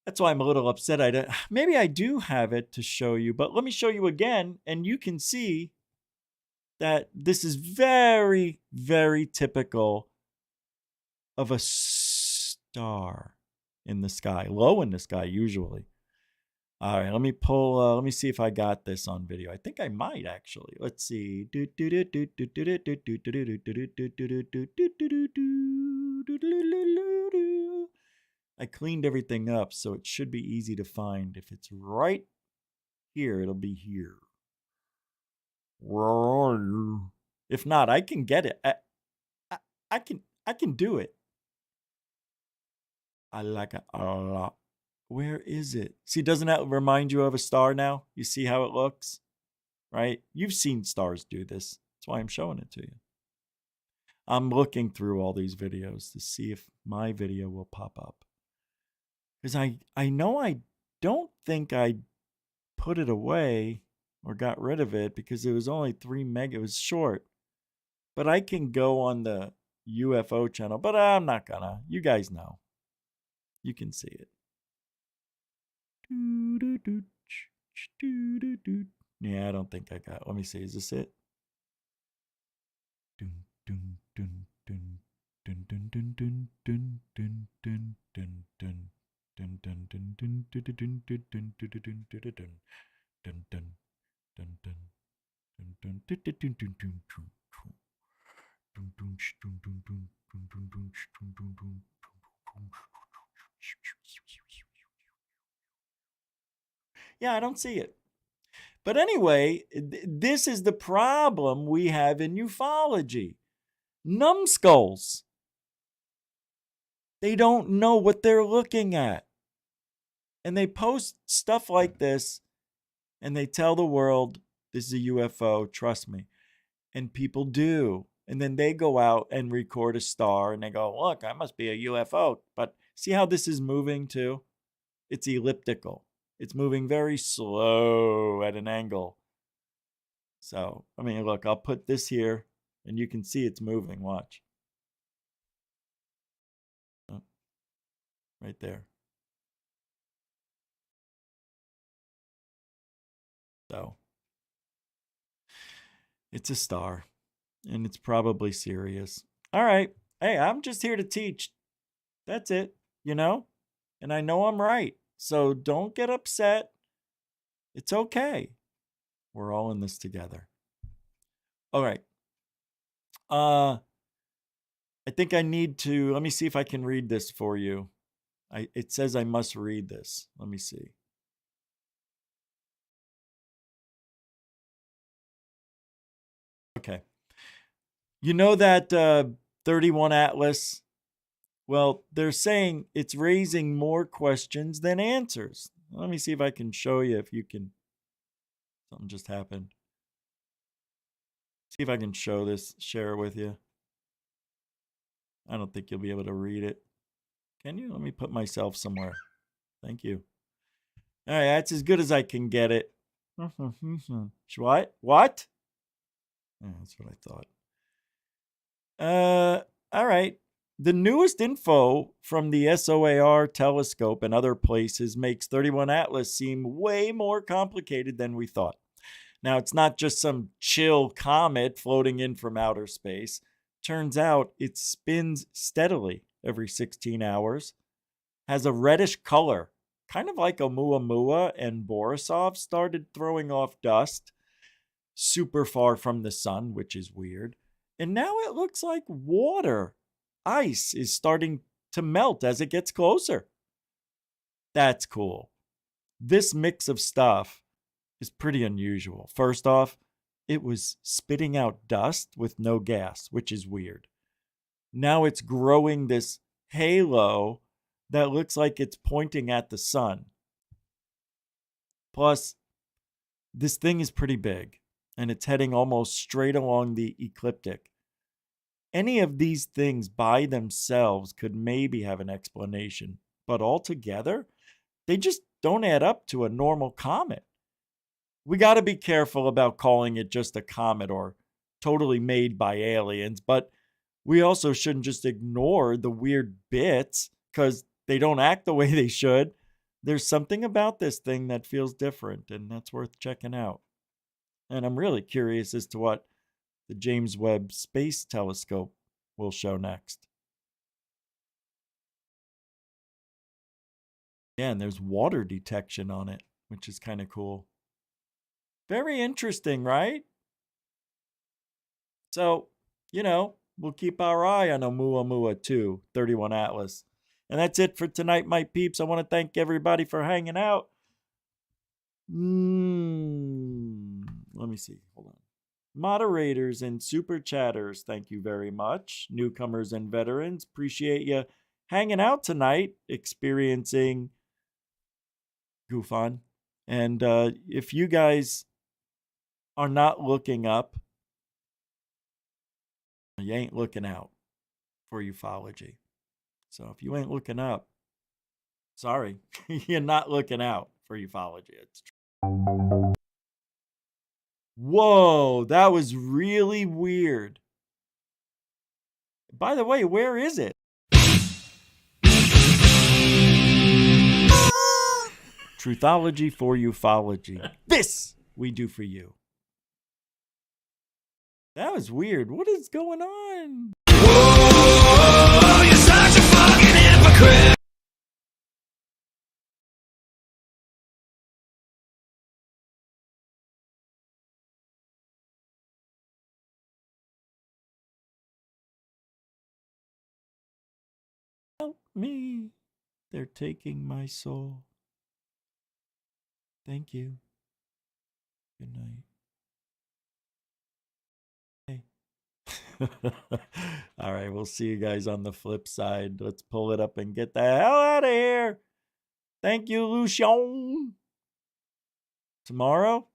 That's why I'm a little upset. Maybe I do have it to show you, but let me show you again, and you can see that this is very, very typical of a star in the sky, low in the sky usually. All right, let me see if I got this on video. I think I might actually. Let's see. I cleaned everything up, so it should be easy to find. If it's right here, it'll be here. Where are you? If not, I can get it. I can do it. I like it a lot. Where is it? See, doesn't that remind you of a star now? You see how it looks? Right? You've seen stars do this. That's why I'm showing it to you. I'm looking through all these videos to see if my video will pop up. Because I know I don't think I put it away or got rid of it because it was only 3 meg. It was short. But I can go on the UFO channel. But I'm not gonna. You guys know. You can see it. Yeah, I don't think I got. Let me see. Is this it? Yeah, I don't see it. But anyway, this is the problem we have in ufology. Numbskulls. They don't know what they're looking at. And they post stuff like this and they tell the world, this is a UFO, trust me. And people do. And then they go out and record a star and they go, look, I must be a UFO. But see how this is moving too? It's elliptical. It's moving very slow at an angle. So, I mean, look, I'll put this here and you can see it's moving. Watch. Oh, right there. So, it's a star and it's probably Sirius. All right. Hey, I'm just here to teach. That's it, you know? And I know I'm right. So don't get upset. It's okay. We're all in this together. All right. I think I need to, let me see if I can read this for you. It says I must read this. Let me see. Okay. You know that 31 Atlas? Well, they're saying it's raising more questions than answers. Let me see if I can show you if you can. Something just happened. See if I can show this, share it with you. I don't think you'll be able to read it. Can you? Let me put myself somewhere. Thank you. All right, that's as good as I can get it. What? What? Yeah, that's what I thought. All right. The newest info from the SOAR telescope and other places makes 31 Atlas seem way more complicated than we thought. Now, it's not just some chill comet floating in from outer space. Turns out it spins steadily every 16 hours, has a reddish color, kind of like Oumuamua and Borisov started throwing off dust super far from the sun, which is weird. And now it looks like water. Ice is starting to melt as it gets closer. That's cool. This mix of stuff is pretty unusual. First off, it was spitting out dust with no gas, which is weird. Now it's growing this halo that looks like it's pointing at the sun. Plus, this thing is pretty big, and it's heading almost straight along the ecliptic. Any of these things by themselves could maybe have an explanation, but altogether, they just don't add up to a normal comet. We got to be careful about calling it just a comet or totally made by aliens, but we also shouldn't just ignore the weird bits because they don't act the way they should. There's something about this thing that feels different, and that's worth checking out. And I'm really curious as to what the James Webb Space Telescope will show next. Yeah, and there's water detection on it, which is kind of cool. Very interesting, right? So, we'll keep our eye on Oumuamua 2, 31 Atlas. And that's it for tonight, my peeps. I want to thank everybody for hanging out. Let me see. Hold on. Moderators and super chatters, thank you very much. Newcomers and veterans, appreciate you hanging out tonight, experiencing GoofOn. And if you guys are not looking up, you ain't looking out for ufology. So if you ain't looking up, sorry, you're not looking out for ufology. It's true. Whoa, that was really weird. By the way, where is it? Truthology for ufology. This we do for you. That was weird. What is going on? Whoa, you're such a fucking hypocrite. Help me. They're taking my soul. Thank you. Good night. All right, we'll see you guys on the flip side. Let's pull it up and get the hell out of here. Thank you, Lucian. Tomorrow,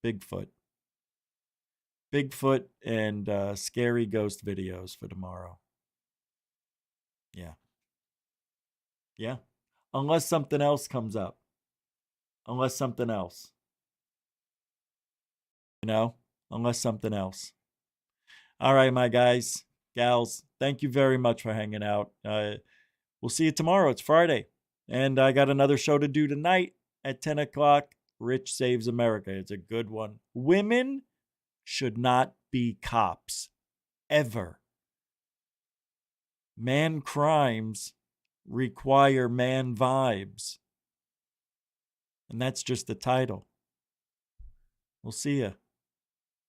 Bigfoot. Bigfoot and scary ghost videos for tomorrow. Yeah. Yeah. Unless something else comes up. Unless something else. Unless something else. All right, my guys, gals, thank you very much for hanging out. We'll see you tomorrow. It's Friday. And I got another show to do tonight at 10 o'clock. Rich Saves America. It's a good one. Women should not be cops. Ever. Man crimes require man vibes. And that's just the title. We'll see ya.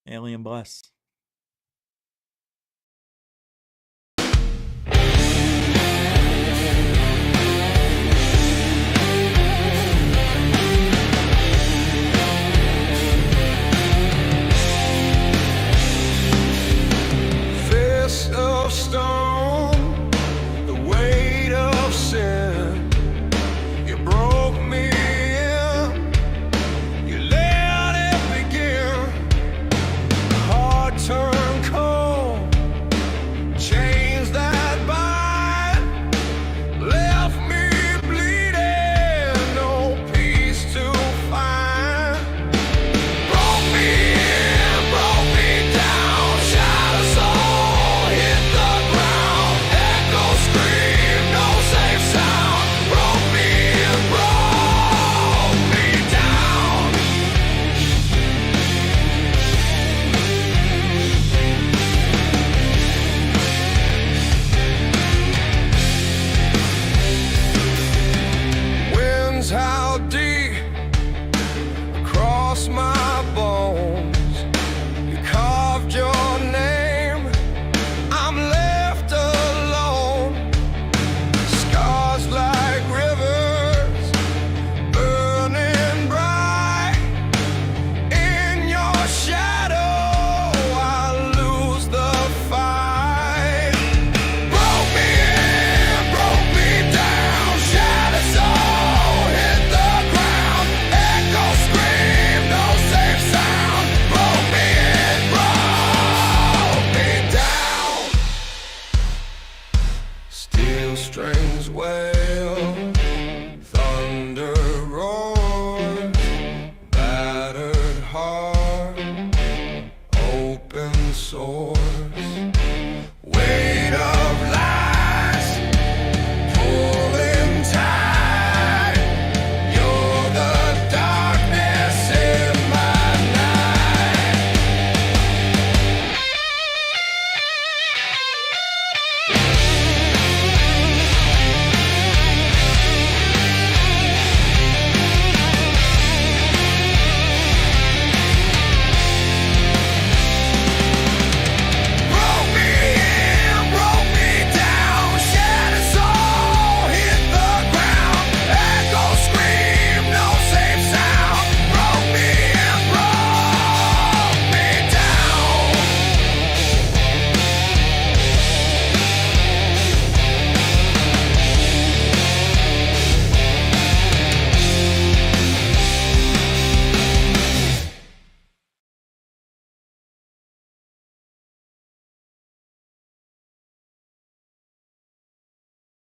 Alien bless. Fist of stone, the weight of sin. You broke me in, you let it begin. Hard force.